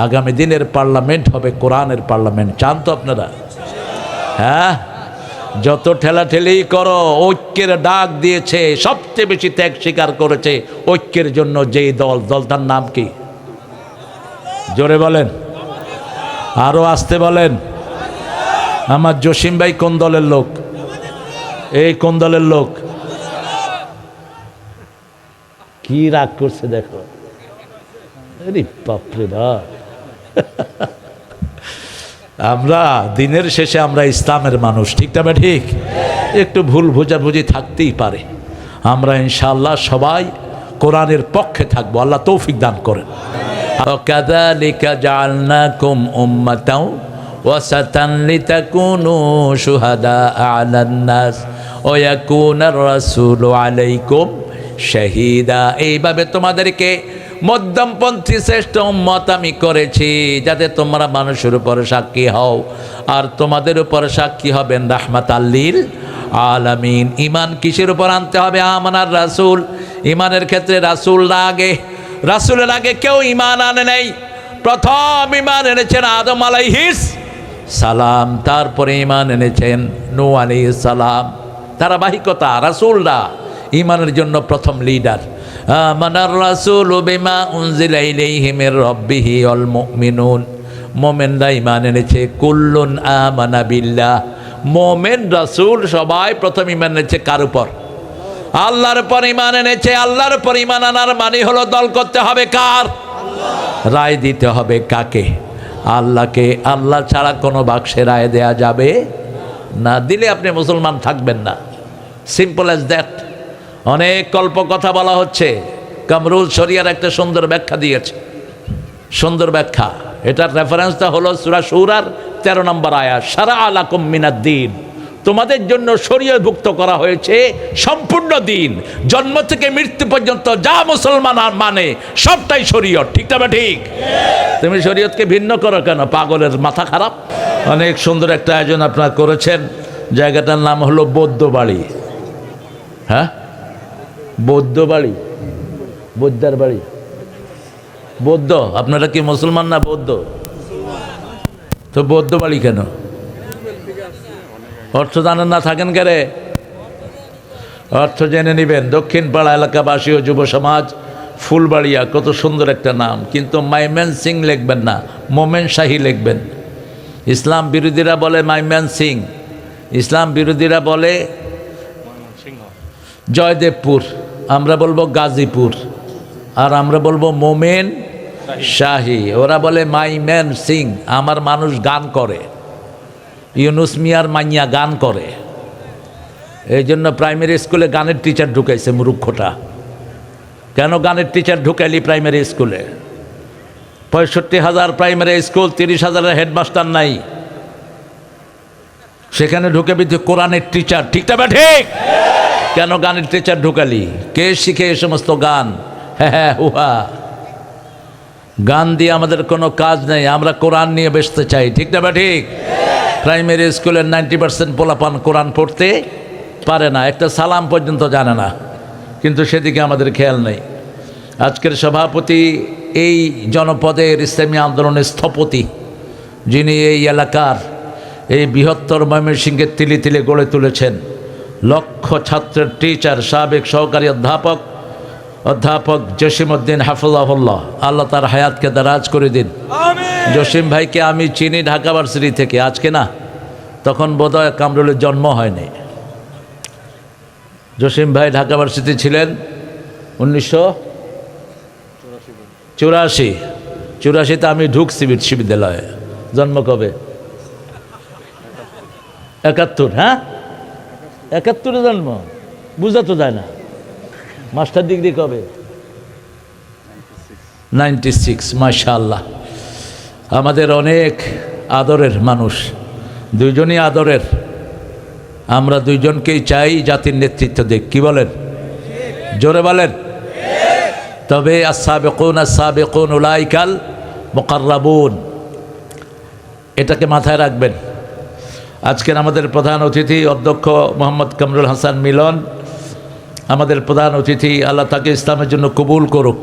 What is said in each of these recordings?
আগামী দিনের পার্লামেন্ট হবে কোরআনের পার্লামেন্ট। চান তো আপনারা? হ্যাঁ, যত ঠেলাঠেলি করো, ঐক্যের ডাক দিয়েছে, সবচেয়ে বেশি ত্যাগ স্বীকার করেছে ঐক্যের জন্য যেই দলটার নাম কি? জোরে বলেন, আরো আসতে বলেন। আমার জসিম ভাই কোন দলের লোক? এই কোন দলের লোক? কি রাগ করছে দেখো, আরে বাপরে বাপ। আমরা দিনের শেষে আমরা ইসলামের মানুষ, ঠিক না? ঠিক, একটু ভুল বোঝাবুঝি থাকতেই পারে। আমরা ইনশাআল্লাহ সবাই কোরআনের পক্ষে থাকবো, আল্লাহ তৌফিক দান করেন। কাযালিকা জাআলনাকুম উম্মাতাও ওয়াসাতান লিতাকুনু শুহাদা আলান নাস ওয়া ইয়াকুনার রাসূলু আলাইকুম শাহীদা। এইভাবে তোমাদেরকে মধ্যমপন্থী শ্রেষ্ঠ উম্মত আমি করেছি, যাতে তোমরা মানুষের উপরে সাক্ষী হও, আর তোমাদের উপর সাক্ষী হবেন রাহমাতাল লিল আলামিন। ঈমান কিসের উপর আনতে হবে? আমানার রাসূল। ঈমানের ক্ষেত্রে রাসূলরা আগে, রাসূলের আগে কেউ ঈমান আনে নাই। প্রথম ঈমান এনেছেন আদম আলাইহিস সালাম, তারপরে ঈমান এনেছেন নূহ আলাইহিস সালাম। ধারাবাহিকতা, রাসূলরা ঈমানের জন্য প্রথম লিডার। আমানার রাসূলু বিমা উনজিলা ইলাইহি মির রাব্বিহি ওয়াল মুমিনুন। মুমিনরা ঈমান এনেছে। কুল্লুন আমানা বিল্লাহ। মুমিন রাসূল সবাই প্রথম ঈমান এনেছে কার উপর? আল্লাহর উপর ঈমান এনেছে। আল্লাহর উপর ঈমান আনার মানে হলো দল করতে হবে কার? আল্লাহ। রায় দিতে হবে কাকে? আল্লাহকে। আল্লাহ ছাড়া কোনো বাক্সে রায় দেয়া যাবে না, দিলে আপনি মুসলমান থাকবেন না। Simple as that. অনেক কল্প কথা বলা হচ্ছে। কামরুল শরিয়ার একটা সুন্দর ব্যাখ্যা দিয়েছে, সুন্দর ব্যাখ্যা। এটার রেফারেন্সটা হলো সূরা শুরার 13 নম্বর আয়াত, শারা আলাকুম মিনাদ-দ্বীন। তোমাদের জন্য শরীয়তভুক্ত করা হয়েছে সম্পূর্ণ দিন, জন্ম থেকে মৃত্যু পর্যন্ত যা মুসলমান মানে সবটাই শরীয়ত, ঠিক না? ঠিক। তুমি শরীয়তকে ভিন্ন করো কেন? পাগলের মাথা খারাপ। অনেক সুন্দর একটা আয়োজন আপনারা করেছেন। জায়গাটার নাম হলো বৌদ্ধ বাড়ি। হ্যাঁ, বৌদ্ধ বাড়ি, বৌদ্ধার বাড়ি। বৌদ্ধ? আপনারা কি মুসলমান না বৌদ্ধ? তো বৌদ্ধ বাড়ি কেন? অর্থ জানেন না, থাকেন কেরে? অর্থ জেনে নেবেন। দক্ষিণ পাড়া এলাকাবাসী ও যুব সমাজ, ফুলবাড়িয়া, কত সুন্দর একটা নাম, কিন্তু মাইমেন সিং লিখবেন না, মোমেন শাহী লিখবেন। ইসলাম বিরোধীরা বলে মাইমেন সিং, ইসলাম বিরোধীরা বলে জয়দেবপুর, আমরা বলবো গাজীপুর, আর আমরা বলবো মোমেন শাহী। ওরা বলে মাইমেন সিং। আমার মানুষ গান করে, ইউনুস মিয়ার মাইয়া গান করে, এই জন্য প্রাইমারি স্কুলে গানের টিচার ঢুকাইছে মূর্খটা। কেন গানের টিচার ঢুকাইলি প্রাইমারি স্কুলে? 65,000 প্রাইমারি স্কুল, 30,000 হেডমাস্টার নাই, সেখানে ঢুকাবি তুই কোরআনের টিচার, ঠিক না? ঠিক। কেন গানের টিচার ঢুকালি? কে শিখে এই সমস্ত গান? হ্যাঁ, হুহা গান দিয়ে আমাদের কোনো কাজ নেই, আমরা কোরআন নিয়ে বেসতে চাই, ঠিক না? ঠিক। প্রাইমারি স্কুলের 90% পোলাপান কোরআন পড়তে পারে না, একটা সালাম পর্যন্ত জানে না, কিন্তু সেদিকে আমাদের খেয়াল নেই। আজকের সভাপতি এই জনপদের ইসলামী আন্দোলনের স্থপতি, যিনি এই এলাকার এই বৃহত্তর ময়মনসিংহের তিলে তিলে গড়ে তুলেছেন, লক্ষ ছাত্রের টিচার, সাবেক সহকারী অধ্যাপক জসিম উদ্দিন হাফিজাহুল্লাহ, আল্লাহ তার হায়াতকে দারাজ করে দিন। জসিম ভাইকে আমি চিনি ঢাকা ভার্সিটি থেকে, আজকে না, তখন বোধহয় কামরুলের জন্ম হয়নি। জসিম ভাই ঢাকা ভার্সিটি ছিলেন 1984। আমি ঢুকছি বিশ্ববিদ্যালয়ে। জন্ম কবে? 71। হ্যাঁ, 71-এ জন্ম, বুঝা তো যায় না। মাস্টার ডিগ্রি কবে? 96। মাশাআল্লাহ। আমাদের অনেক আদরের মানুষ, দুইজনই আদরের। আমরা দুইজনকেই চাই জাতির নেতৃত্ব দিক। কি বলেন? জোরে বলেন। তবে as-সাবিকুন উলাইকাল মুকাররাবুন, এটাকে মাথায় রাখবেন। আজকের আমাদের প্রধান অতিথি অধ্যক্ষ মোহাম্মদ কামরুল হাসান মিলন, আমাদের প্রধান অতিথি। আল্লাহ তাকে ইসলামের জন্য কবুল করুক,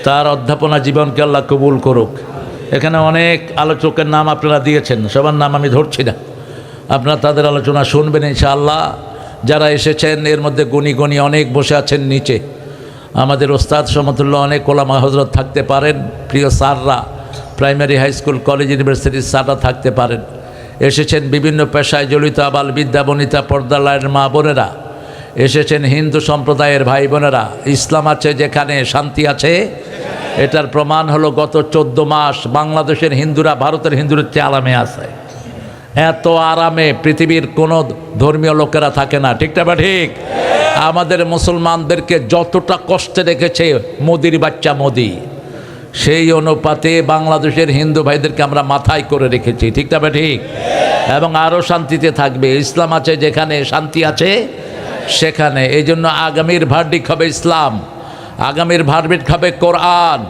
তার অধ্যাপনা জীবনকে আল্লাহ কবুল করুক। এখানে অনেক আলোচকের নাম আপনারা দিয়েছেন, সবার নাম আমি ধরছি না, আপনারা তাদের আলোচনা শুনবেন ইনশাআল্লাহ। যারা এসেছেন এর মধ্যে গুণী গুণী অনেক বসে আছেন নিচে, আমাদের ওস্তাদ সমতুল্য অনেক ওলামা হজরত থাকতে পারেন, প্রিয় স্যাররা, প্রাইমারি হাই স্কুল কলেজ ইউনিভার্সিটির স্যাররা থাকতে পারেন, এসেছেন বিভিন্ন পেশায় জড়িত আবাল বিদ্যা বনিতা পর্দা লাইনের মা বোনেরা, এসেছেন হিন্দু সম্প্রদায়ের ভাই বোনেরা। ইসলাম আছে যেখানে শান্তি আছে, এটার প্রমাণ হলো গত 14 মাস বাংলাদেশের হিন্দুরা ভারতের হিন্দুদের চেয়ে আরামে আছে। এত আরামে পৃথিবীর কোনো ধর্মীয় লোকেরা থাকে না, ঠিক না বা ঠিক? আমাদের মুসলমানদেরকে যতটা কষ্টে রেখেছে মোদির বাচ্চা মোদি, সেই অনুপাতে বাংলাদেশের হিন্দু ভাইদেরকে আমরা মাথায় করে রেখেছি, ঠিক না বা ঠিক? এবং আরও শান্তিতে থাকবে। ইসলাম আছে যেখানে শান্তি আছে সেখানে। এই জন্য আগামীর ভার্ডিক্ট হবে ইসলাম, আগামীর ভার্ডিক্ট হবে কোরআন।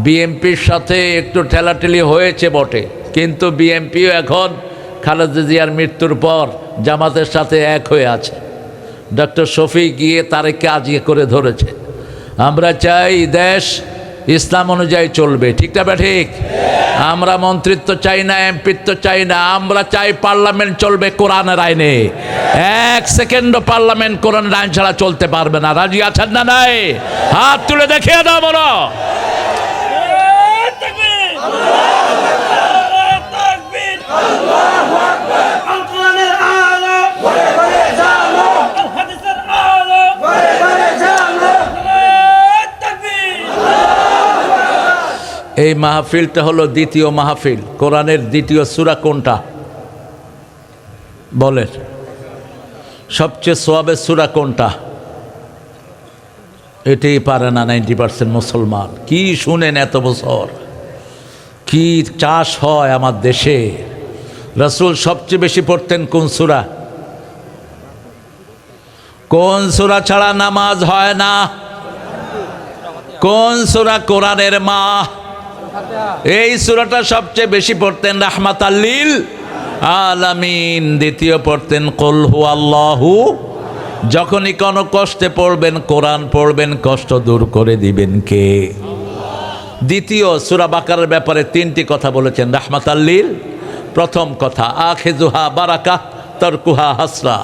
বিএনপির সাথে একটু ঠেলাঠেলি হয়েছে বটে, কিন্তু বিএনপিও এখন খালেদা জিয়ার মৃত্যুর পর জামাতের সাথে এক হয়ে আছে। ডক্টর শফি গিয়ে তারেককে আজিয়ে করে ধরেছে। আমরা চাই দেশ ইসলাম অনুযায়ী চলবে, ঠিক না ঠিক? আমরা মন্ত্রিত্ব চাই না, এমপিত্ব চাই না, আমরা চাই পার্লামেন্ট চলবে কোরআনের আইনে। 1 সেকেন্ডও পার্লামেন্ট কোরআনের আইন ছাড়া চলতে পারবে না। রাজি আছেন না নাই? হাত তুলে দেখিয়ে দাও বলো। এই মাহফিলটা হলো দ্বিতীয় মাহফিল। কোরআনের দ্বিতীয় সূরা কোনটা বলেন? সবচেয়ে সোয়াবের সূরা কোনটা? এটাই পারে না 90% মুসলমান। কি শুনেন এত বছর, কি চাষ হয় আমার দেশে। রাসূল সবচেয়ে বেশি পড়তেন কোন সূরা? কোন সূরা ছাড়া নামাজ হয় না? কোন সূরা কোরআনের মা? এই সূরাটা সবচেয়ে বেশি পড়তেন রাহমাতাল লিল আলামিন। দ্বিতীয় পড়তেন কুল হুয়াল্লাহু। যখনই কোনো কষ্টে পড়বেন কোরআন পড়বেন, কষ্ট দূর করে দিবেন কে? দ্বিতীয় সূরা বাকারার ব্যাপারে 3টি কথা বলেছেন রাহমাতাল লিল। প্রথম কথা আখিযুহা বারাকা তারকুহা হাসরা।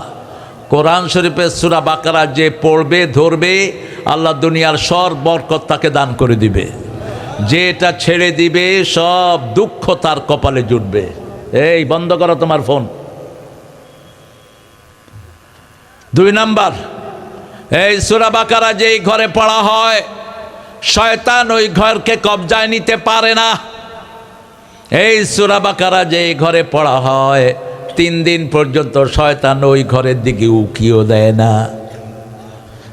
কোরআন শরীফের সূরা বাকারা যে পড়বে ধরবে, আল্লাহ দুনিয়ার সব বরকত তাকে দান করে দিবে। যে এটা ছেড়ে দিবে সব দুঃখ তার কপালে জুটবে। এই বন্ধ করো তোমার ফোন। 2 নাম্বার, এই সূরা বাকারা যেই ঘরে পড়া হয় শয়তান ওই ঘরকে কবজায় নিতে পারে না। এই সূরা বাকারা যেই ঘরে পড়া হয় 3 দিন পর্যন্ত শয়তান ওই ঘরের দিকে উকিও দেয় না।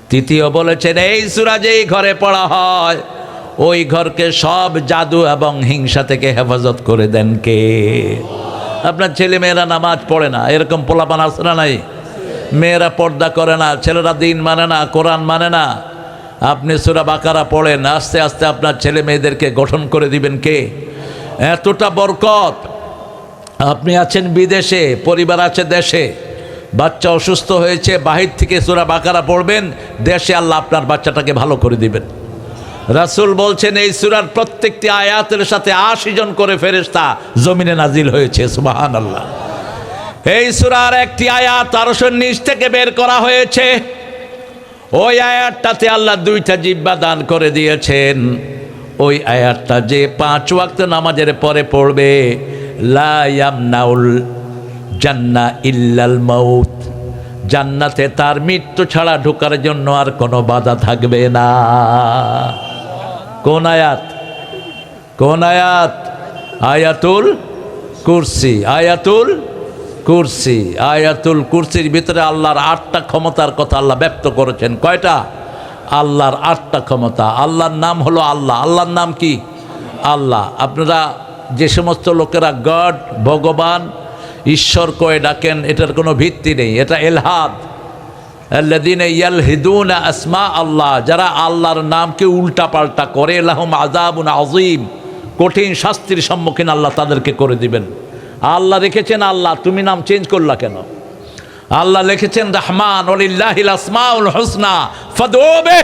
তৃতীয় বলেছেন এই সূরা যেই ঘরে পড়া হয় ওই ঘরকে সব জাদু এবং হিংসা থেকে হেফাজত করে দেন কে? আপনার ছেলে মেয়েরা নামাজ পড়ে না, এরকম পোলাপান আছে না নাই? মেয়েরা পর্দা করে না, ছেলেরা দিন মানে না, কোরআন মানে না। আপনি সূরা বাকারা পড়েন, আস্তে আস্তে আপনার ছেলে মেয়েদেরকে গঠন করে দিবেন কে? এতটা বরকত। আপনি আছেন বিদেশে, পরিবার আছে দেশে, বাচ্চা অসুস্থ হয়েছে, বাহির থেকে সূরা বাকারা পড়বেন, দেশে আল্লাহ আপনার বাচ্চাটাকে ভালো করে দিবেন। রাসূল বলছেন এই সূরার প্রত্যেকটি আয়াতের সাথে 80 জন করে ফেরেশতা জমিনে নাজিল হয়েছে। সুবহানাল্লাহ। এই সূরার একটি আয়াত আরশের নিচ থেকে বের করা হয়েছে। ওই আয়াতটাতে আল্লাহ 2টা জিহ্বা দান করে দিয়েছেন। ওই আয়াতটা যে 5 ওয়াক্ত নামাজের পরে পড়বে, লা ইয়ামনাউল জান্নাহ ইল্লাল মাউত, জান্নাতে তার মৃত্যু ছাড়া ঢোকার জন্য আর কোনো বাধা থাকবে না। কোন আয়াত? কোন আয়াত? আয়াতুল কুরসি। আয়াতুল কুরসি। আয়াতুল কুরসির ভিতরে আল্লাহর 8টা ক্ষমতার কথা আল্লাহ ব্যক্ত করেছেন। কয়টা? আল্লাহর 8টা ক্ষমতা। আল্লাহর নাম হলো আল্লাহ। আল্লাহর নাম কি? আল্লাহ। আপনারা যে সমস্ত লোকেরা গড, ভগবান, ঈশ্বর কয়ে ডাকেন, এটার কোনো ভিত্তি নেই, এটা এলহাদ। আল্লাযীনা ইয়ালহিদুনা আসমা আল্লাহ, যারা আল্লাহর নামকে উল্টা পাল্টা করে, লাহুম আযাবুন আযীম, কঠিন শাস্তির সম্মুখীন আল্লাহ তাদেরকে করে দিবেন। আল্লাহ রেখেছেন আল্লাহ, তুমি নাম চেঞ্জ করলা কেন? আল্লাহ লিখেছেন রহমান, ওয়ালিল্লাহিল আসমাউল হুসনা ফাদউ বিহি,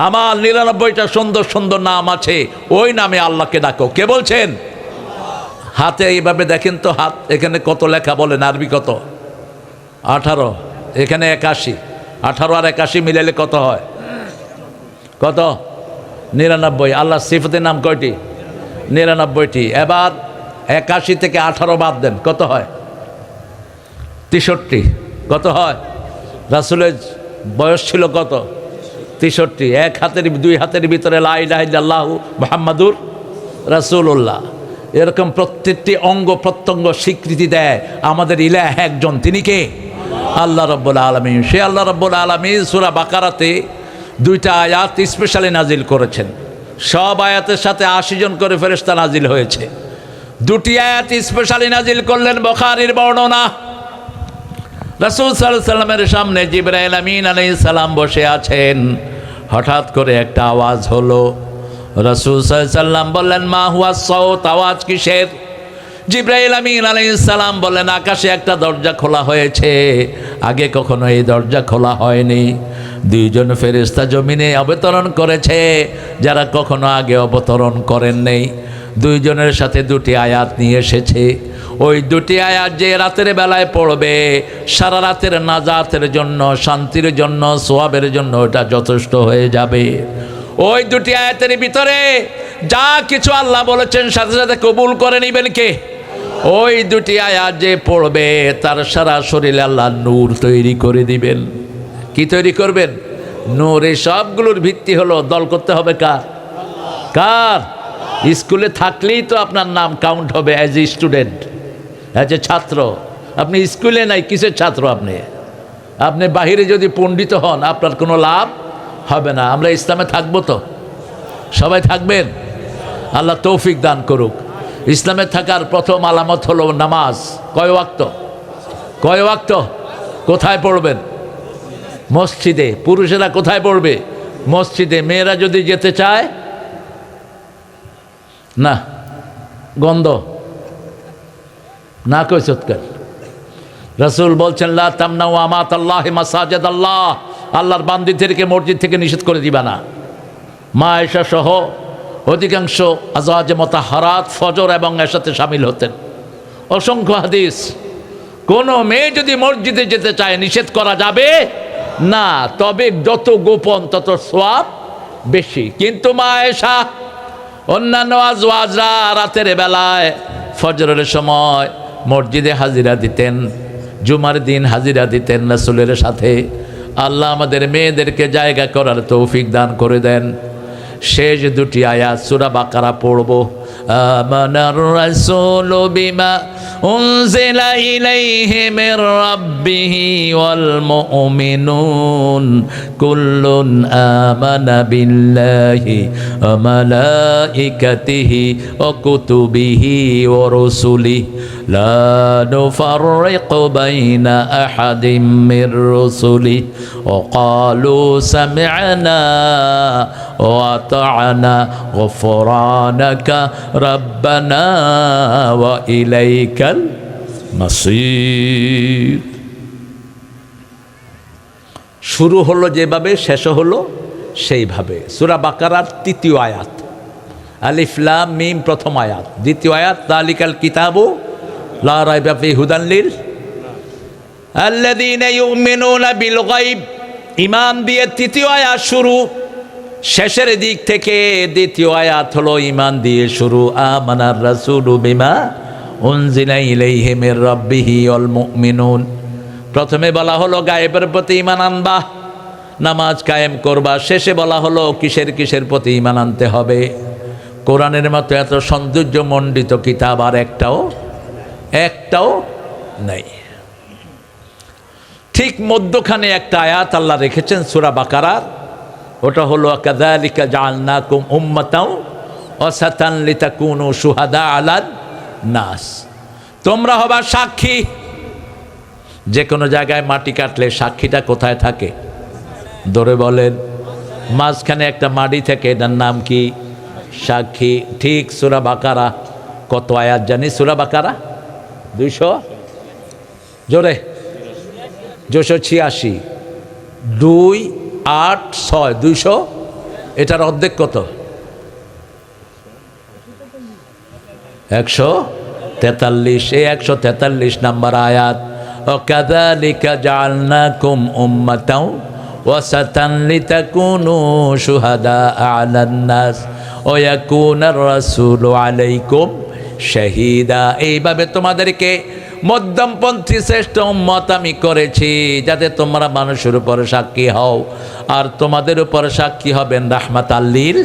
আমার 99টা সুন্দর সুন্দর নাম আছে, ওই নামে আল্লাহকে ডাকো। কে বলছেন? হাতে এইভাবে দেখেন তো, হাত এখানে কত লেখা বলেন, আরবি কত? 18, এখানে 81। 18 আর 81 মিলাইলে কত হয়? কত? 99। আল্লাহ সিফতের নাম কয়টি? 99টি। এবার 81 থেকে 18 বাদ দেন, কত হয়? 63। কত হয়? রাসূলের বয়স ছিল কত? 63। এক হাতের, দুই হাতের ভিতরে লা ইলাহা ইল্লাল্লাহু মুহাম্মাদুর রাসূলুল্লাহ। এরকম প্রত্যেকটি অঙ্গ প্রত্যঙ্গ স্বীকৃতি দেয় আমাদের ইলাহ একজন, তিনি কে? আল্লাহ রাব্বুল আলামিন। সে আল্লাহ রাব্বুল আলামিন সূরা বাকারাতে 2টা আয়াত স্পেশালি নাজিল করেছেন। সব আয়াতের সাথে 80 জন করে ফেরেশতা নাজিল হয়েছে। 2টি আয়াত স্পেশালি নাজিল করলেন। বুখারীর বর্ণনা, রাসূল সাল্লাল্লাহু আলাইহি সাল্লামের সামনে জিবরাইল আমিন আলাইহিস সালাম বসে আছেন। হঠাৎ করে একটা আওয়াজ হলো। রাসূল সাল্লাল্লাহু আলাইহি সাল্লাম বললেন, মা হুয়া সাউত, আওয়াজ কিসের? জিবরাইল আমিন আলাইহিস সালাম বললেন, আকাশে একটা দরজা খোলা হয়েছে, আগে কখনো এই দরজা খোলা হয়নি। 2 জন ফেরেশতা জমিনে অবতরণ করেছে যারা কখনো আগে অবতরণ করেন নাই। 2 জনের সাথে 2টি আয়াত নিয়ে এসেছে। ওই 2টি আয়াত যে রাতের বেলায় পড়বে, সারা রাতের নাজাতের জন্য, শান্তির জন্য, সোয়াবের জন্য ওটা যথেষ্ট হয়ে যাবে। ওই 2টি আয়াতের ভিতরে যা কিছু আল্লাহ বলেছেন সাথে সাথে কবুল করে নেবেন কে? ওই 2টি আয়াত যে পড়বে তার সারা শরীরে আল্লাহ নূর তৈরি করে দিবেন। কি তৈরি করবেন? নূর। এই সবগুলোর ভিত্তি হলো, দল করতে হবে কার? কার? স্কুলে থাকলেই তো আপনার নাম কাউন্ট হবে as a student, as a ছাত্র। আপনি স্কুলে নাই, কিসের ছাত্র আপনি? আপনি বাহিরে যদি পণ্ডিত হন আপনার কোনো লাভ হবে না। আমরা ইসলামে থাকবো তো? সবাই থাকবেন? আল্লাহ তৌফিক দান করুক। ইসলামে থাকার প্রথম আলামত হলো নামাজ। কয় ওয়াক্ত? কয় ওয়াক্ত? কোথায় পড়বেন? মসজিদে। পুরুষেরা কোথায় পড়বে? মসজিদে। মেয়েরা যদি যেতে চায়, না, গন্ধ না, কই সৎকার। রাসূল বলছেন, লা তামনাউ আমাতাল্লাহি মাসাজিদ আল্লাহ, আল্লাহর বান্দীদেরকে মসজিদ থেকে নিষেধ করে দিবা না। মা আয়েশা সহ অধিকাংশ আজওয়াজে মুতাহহারাত ফজর এবং এশাতে শামিল হতেন। অসংখ্য হাদিস। কোনো মেয়ে যদি মসজিদে যেতে চায় নিষেধ করা যাবে না, তবে যত গোপন তত সওয়াব বেশি। কিন্তু মা আয়েশা, অন্যান্য আজওয়াজরা রাতের বেলায় ফজরের সময় মসজিদে হাজিরা দিতেন, জুমার দিন হাজিরা দিতেন রাসূলের সাথে। আল্লাহ আমাদের মেয়েদেরকে জায়গা করার তৌফিক দান করে দেন। শেষ 2টি আয়াত সূরা বাকারা পড়ব। আমানার রাসূলু বিমা উনজিলা ইলাইহি মির রাব্বিহি ওয়াল মুমিনুন কুল্লুন আমানা বিল্লাহি ওয়া মালাইকাতিহি ওয়া কুতুবিহি ওয়া রুসুলিহি লা নুফাররিকু বাইনা আহাদিম মির রুসুলিহি ওয়া ক্বালু সামি'না ওয়া আতা'না গফরানাকা রাব্বানা ওয়া ইলাইকাল মাসির। শুরু হলো যেভাবে, শেষ হলো সেইভাবে। সূরা বাকারার 3য় আয়াত, আলিফ লাম মিম প্রথম আয়াত। 2য় আয়াত, যালিকাল কিতাবু লা রাইবা ফিহি হুদান লিল আল্লাযীনা ইউমিনুনা বিল গায়ব। ঈমান দিয়ে 3য় আয়াত শুরু। শেষের দিক থেকে 2য় আয়াত হলো ঈমান দিয়ে শুরু। আমানার রাসূলু বিমা উনজিলা ইলাইহি মির রাব্বিহি ওয়াল মুমিনুন। প্রথমে বলা হলো গায়েবের প্রতি ঈমান আনবা, নামাজ কায়েম করবা। শেষে বলা হলো কিসের কিসের প্রতি ঈমান আনতে হবে। কোরআনের মতো এত সৌন্দর্যমণ্ডিত কিতাব আর একটাও নাই। ঠিক মধ্যখানে একটা আয়াত আল্লাহ রেখেছেন সূরা বাকারার, ওটা হলো কাযালিকা জাআলনাকুম উম্মাতাও ওয়াসাতান লিতাকুনু শুহাদা আলান নাস। তোমরা হবা সাক্ষী। যে কোনো জায়গায় মাটি কাটলে সাক্ষীটা কোথায় থাকে? ধরে বলেন, মাঝখানে একটা মাটি থাকে, এটার নাম কি? সাক্ষী। ঠিক সূরা বাকারা কত আয়াত জানি? সূরা বাকারা 200 জোরে 286 2 8 6 200। এটার অর্ধেক কত? 43, এই 143 নম্বর আয়াত। ওয়াকাযালিকা জাআলনাকুম উম্মাতাও ওয়াসাতান লিতাকুনু শুহাদাআ আলান নাস ওয়া ইয়াকুনার রাসূলু আলাইকুম শাহীদা। এইভাবে তোমাদেরকে মধ্যমপন্থী শ্রেষ্ঠ উম্মত আমি করেছি, যাতে তোমরা মানুষের উপর সাক্ষী হও, আর তোমাদের উপর সাক্ষী হবেন রাহমাতাল লিল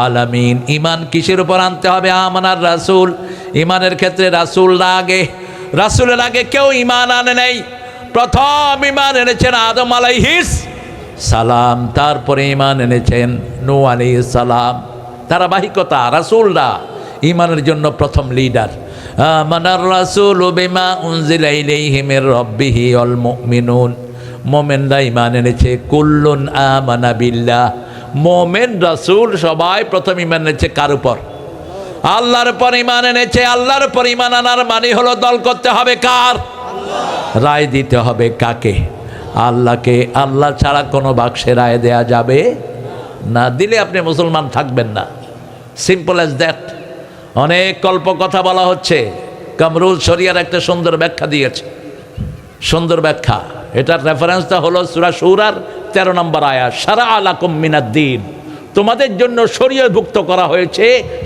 আলামিন। ঈমান কিসের উপর আনতে হবে? আমানার রাসূল। ঈমানের ক্ষেত্রে রাসূলরা আগে, রাসূলের আগে কেউ ঈমান আনে নাই। প্রথম ঈমান এনেছেন আদম আলাইহিস সালাম, তারপরে ঈমান এনেছেন নূহ আলাইহিস সালাম। ধারাবাহিকতা, রাসূলরা ঈমানের জন্য প্রথম লিডার। আমানার রাসূলু বিমা উনজিলা ইলাইহি মির রাব্বিহি ওয়াল মুমিনুন। মুমিনরা ঈমান এনেছে। কুল্লুন আমানা বিল্লাহ। মুমিন রাসূল সবাই প্রথম ঈমান এনেছে কার উপর? আল্লাহর উপর ঈমান এনেছে। আল্লাহর উপর ঈমান আনার মানে হলো দল করতে হবে কার? আল্লাহ। রায় দিতে হবে কাকে? আল্লাহকে। আল্লাহ ছাড়া কোনো বাক্সে রায় দেয়া যাবে না, দিলে আপনি মুসলমান থাকবেন না। Simple as that. অনেক কল্প কথা বলা হচ্ছে। কামরুল শরিয়ার একটা সুন্দর ব্যাখ্যা দিয়েছে, সুন্দর ব্যাখ্যা। এটার রেফারেন্সটা হলো সূরা শূরার 13 নম্বর আয়াত। শারাআ লাকুম মিনাদ-দীন, তোমাদের জন্য শরীয়তভুক্ত করা হয়েছে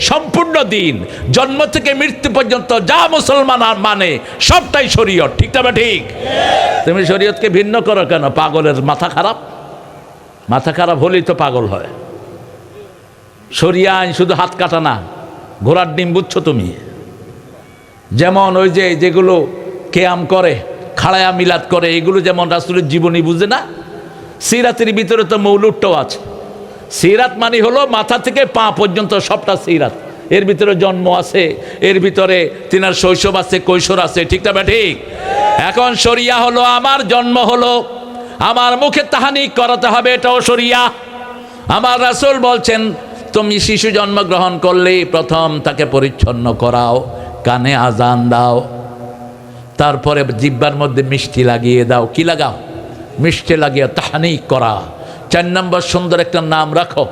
সম্পূর্ণ দিন। জন্ম থেকে মৃত্যু পর্যন্ত যা মুসলমান মানে সবটাই শরীয়ত। ঠিক না? ঠিক। তুমি শরীয়তকে ভিন্ন করো কেন? পাগলের মাথা খারাপ। মাথা খারাপ হলেই তো পাগল হয়। শরিয়া আইন শুধু হাত কাটা না, ঘোড়ার ডিম বুঝছো তুমি? যেমন ওই যে যেগুলো কেয়াম করে, খাড়ায়া মিলাদ করে, এগুলো যেমন রাসূলের জীবনী বুঝে না। সিরাতের ভিতরে তো মৌলুদটাও আছে। সিরাত মানে হলো মাথা থেকে পা পর্যন্ত সবটা সিরাত। এর ভিতরে জন্ম আছে, এর ভিতরে তিনার শৈশব আছে, কৈশোর আছে। ঠিক না ঠিক? এখন শরিয়া হলো আমার জন্ম হলো, আমার মুখে তাহানিক করাতে হবে, এটাও শরিয়া। আমার রাসূল বলছেন তুমি শিশু জন্মগ্রহণ করলেই প্রথম তাকে পরিচ্ছন্ন করাও, কানে আজান দাও, তারপরে জিহ্বার মধ্যে মিষ্টি লাগিয়ে দাও। কি লাগাও? মিষ্টি লাগিয়ে তাহানিক করা। 4 নম্বর সুন্দর একটা নাম রাখো।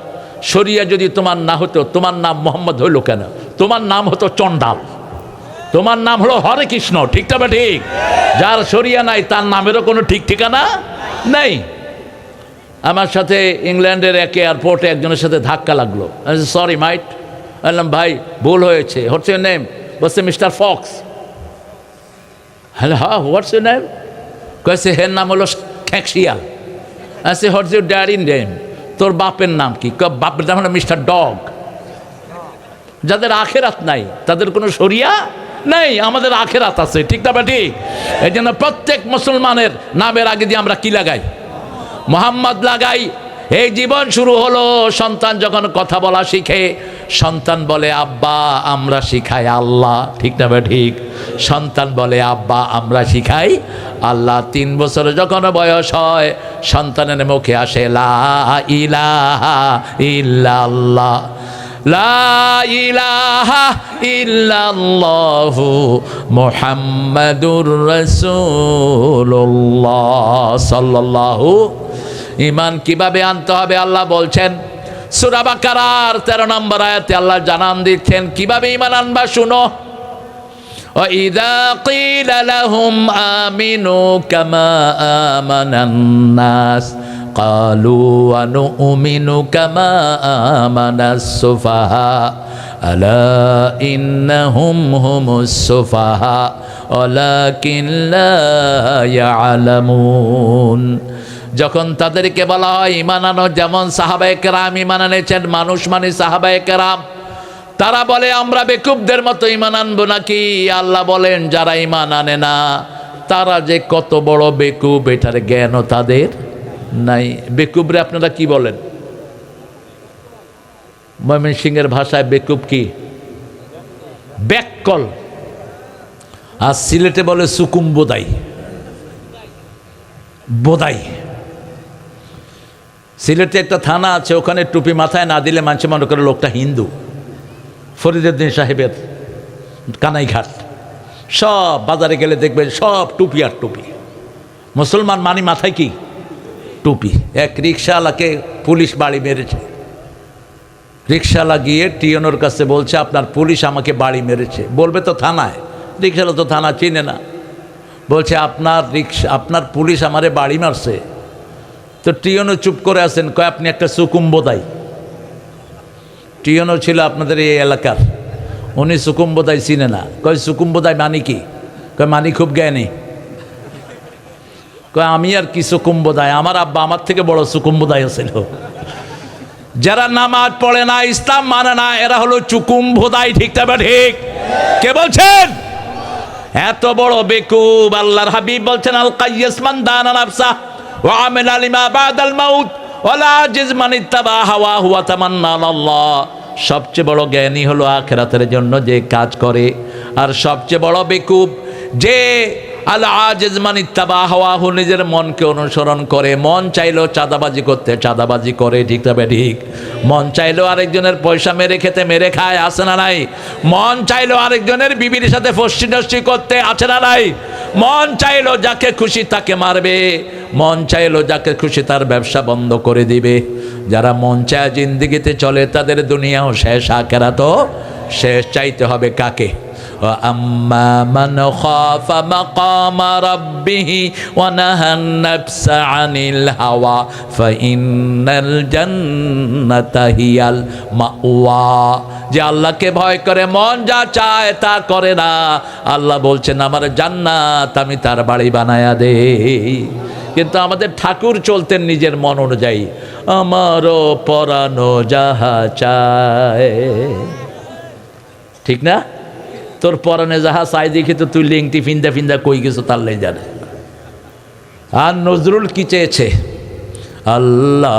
শরিয়া যদি তোমার না হতো, তোমার নাম মোহাম্মদ হইল কেন? তোমার নাম হতো চন্ডাল, তোমার নাম হলো হরে কৃষ্ণ। ঠিক না ঠিক? যার শরিয়া নাই তার নামেরও কোনো ঠিক ঠিকানা নেই। আমার সাথে ইংল্যান্ডের এক এয়ারপোর্টে একজনের সাথে ধাক্কা লাগলো। সরি মাইট। বললাম ভাই ভুল হয়েছে। What's your name? বলছে মিস্টার ফক্স। হ্যালো, হ্যাঁ, হোয়াটস ইউর নেম? কয়েছে হের নাম হলো খ্যাকশিয়াল। আচ্ছা, হোয়াটস ইউর ড্যাডি নেম? তোর বাপের নাম কি? বাপের নাম হলো মিস্টার ডগ। যাদের আখেরাত নাই তাদের কোনো শরিয়া নাই, আমাদের আখেরাত আছে। ঠিক না ঠিক? এই জন্য প্রত্যেক মুসলমানের নামের আগে দিয়ে আমরা কি লাগাই? মোহাম্মদ লাগাই। এই জীবন শুরু হলো, সন্তান যখন কথা বলা শিখে, সন্তান বলে আব্বা, আমরা শিখাই আল্লাহ। ঠিক না ঠিক? সন্তান বলে আব্বা, আমরা শিখাই আল্লাহ। 3 বছর যখন বয়স হয়, সন্তানের মুখে আসে লা ইলাহা ইল্লাল্লাহ, লা ইলাহা ইল্লাল্লাহু মুহাম্মাদুর রাসূলুল্লাহ সাল্লাল্লাহু। ঈমান কিভাবে আনতে হবে আল্লাহ বলছেন সূরা বাকারার 13 নম্বর আয়াতে। আল্লাহ জানান দিচ্ছেন কিভাবে ঈমান আনবা, শুনো। ওয়া ইযা ক্বিলা লাহুম আমিনু কামা আমানান নাস ক্বালু ওয়া নু'মিনু কামা আমানাস সুফাহা আলা ইন্নাহুম হুমুস সুফাহা ওয়ালাকিন লা ইয়ালামুন। যখন তাদেরকে বলা হয় ঈমান আনো, যেমন সাহাবায়ে কেরাম ঈমান এনেছেন, মানুষ মানে সাহাবায়ে কেরাম, তারা বলে আমরা বেকুবদের মতো ঈমান আনবো নাকি? আল্লাহ বলেন যারা ঈমান আনে না তারা যে কত বড় বেকুব, এটার জ্ঞানও তাদের নাই। বেকুবরে আপনারা কি বলেন? ময়মনসিংহের ভাষায় বেকুব কি? ব্যাককল। আর সিলেটে বলে সুকুম বোদাই। বোদাই। সিলেটে একটা থানা আছে, ওখানে টুপি মাথায় না দিলে মানুষ মনে করে লোকটা হিন্দু। ফরিদউদ্দিন সাহেবের কানাইঘাট, সব বাজারে গেলে দেখবেন সব টুপি আর টুপি। মুসলমান মানি মাথায় কি? টুপি। এক রিক্সাওয়ালাকে পুলিশ বাড়ি মেরেছে। রিক্সাওয়ালা গিয়ে টিওনোর কাছে বলছে আপনার পুলিশ আমাকে বাড়ি মেরেছে। বলবে তো থানায়, রিক্সাওয়ালা তো থানা চিনে না, বলছে আপনার পুলিশ আমারে বাড়ি মারছে। তো টিয়নও চুপ করে আছেন, কয় আপনি একটা সুকুম্বদাই। টিয়নও ছিল আপনাদের এই এলাকার, উনি সুকুম্বদাই চিনে না। কয় সুকুম্বদাই মানে কি? কয় মানি খুব জ্ঞানী। কয় আমি আর কি সুকুম্বদাই, আমার আব্বা আমার থেকে বড় সুকুম্বদাই ছিল। যারা নামাজ পড়ে না, ইসলাম মানে না, এরা হলো চুকুম্বদাই। ঠিক তবে ঠিক? কে বলছেন? এত বড় বেকুব। আল্লাহর হাবিব বলছেন, আল কাইয়্যিস মান দানা নাফসা ওয়া আমিলা লিমা বাদাল মাউত ওয়ালা আজিজ মান ইত্তাবা হাওয়াহু ওয়া তামান্না আলাল্লাহ। সবচেয়ে বড় জ্ঞানী হলো আখিরাতের জন্য যে কাজ করে, আর সবচেয়ে বড় বেকুব যে আল আজিজ মান ইত্তাবা হাওয়াহু, নিজের মনকে অনুসরণ করে। মন চাইলো চাঁদাবাজি করতে, চাঁদাবাজি করে। ঠিক তবে ঠিক? মন চাইলো আরেকজনের পয়সা মেরে খেতে, মেরে খায়। আছে না নাই? মন চাইলো আরেকজনের বিবির সাথে ফষ্টি নষ্টি করতে। আছে না নাই? মন চাইলো যাকে খুশি তাকে মারবে, মন চাইলো যাকে খুশি তার ব্যবসা বন্ধ করে দিবে। যারা মন চায় জিন্দিগিতে চলে, তাদের দুনিয়াও শেষ, আখিরাতও শেষ। চাইতে হবে কাকে? আম্মা মান খাফা মাকামা রাব্বিহি ওয়া নাহান নাফসা আনিল হাওয়া ফাইন্নাল জান্নাতা হিয়াল মাওয়া। যে আল্লাহকে ভয় করে, মন যা চায় তা করে না, আল্লাহ বলছেন আমার জান্নাত আমি তার বাড়ি বানায়া দেই। কিন্তু আমাদের ঠাকুর চলতেন নিজের মন অনুযায়ী, আমারও পরানো যাহা চায়। ঠিক না? তোর পরানে যাহা চাই দেখি তো তুই লিংটি ফিন্দা ফিন্দা কই গেছো তার লাই জানে। আর নজরুল কি চেয়েছে? আল্লাহ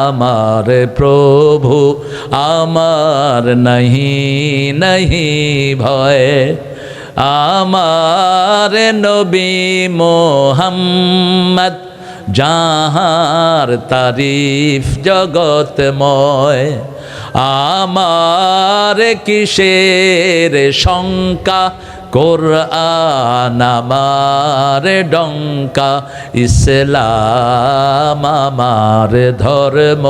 আমার প্রভু, আমার নাহি নাহি ভয়, আমার নবী মোহাম্মদ যাহার তারিফ জগতময়। আমার কিসের শঙ্কা, কোরআন আমার ডঙ্কা, ইসলাম আমার ধর্ম,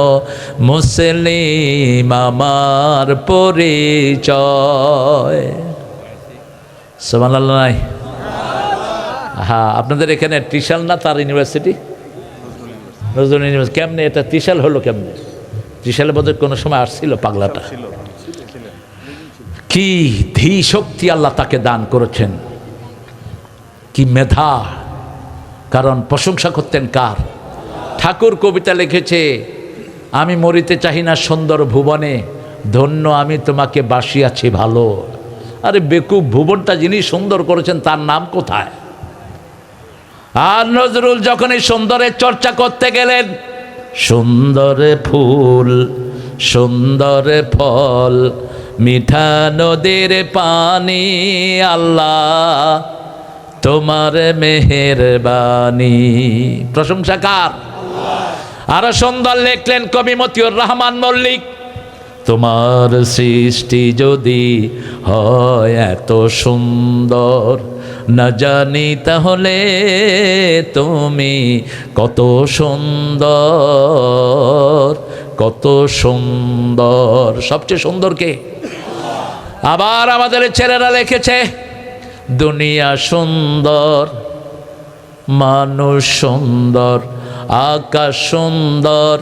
মুসলিম আমার পরিচয়। সুবহানাল্লাহ নাই? হ্যাঁ, আপনাদের এখানে ত্রিশাল না তার ইউনিভার্সিটি? নজরুল ইউনিভার্সিটি। কেমনে এটা ত্রিশাল হলো কেমনে? ত্রিশালে বোধহয় কোনো সময় আসছিল পাগলাটা। কি ধী শক্তি আল্লাহ তাকে দান করেছেন, কি মেধা! কারণ প্রশংসা করতেন কার? ঠাকুর কবিতা লিখেছে, আমি মরিতে চাহি না সুন্দর ভুবনে, ধন্য আমি তোমাকে বাসিয়াছি ভালো। আরে বেকুব, ভুবনটা যিনি সুন্দর করেছেন তার নাম কোথায়? আর নজরুল যখন এই সুন্দরের চর্চা করতে গেলেন, সুন্দর ফুল সুন্দর ফল মিঠা নদীর পানি, আল্লাহ তোমার মেহেরবানি। প্রশংসা কার? আরো সুন্দর লিখলেন কবি মতিউর রহমান মল্লিক, তোমার সৃষ্টি যদি হয় এত সুন্দর, না জানি তাহলে তুমি কত সুন্দর, কত সুন্দর। সবচেয়ে সুন্দর কে? আবার আমাদের ছেলেরা লিখেছে, দুনিয়া সুন্দর, মানুষ সুন্দর, আকাশ সুন্দর,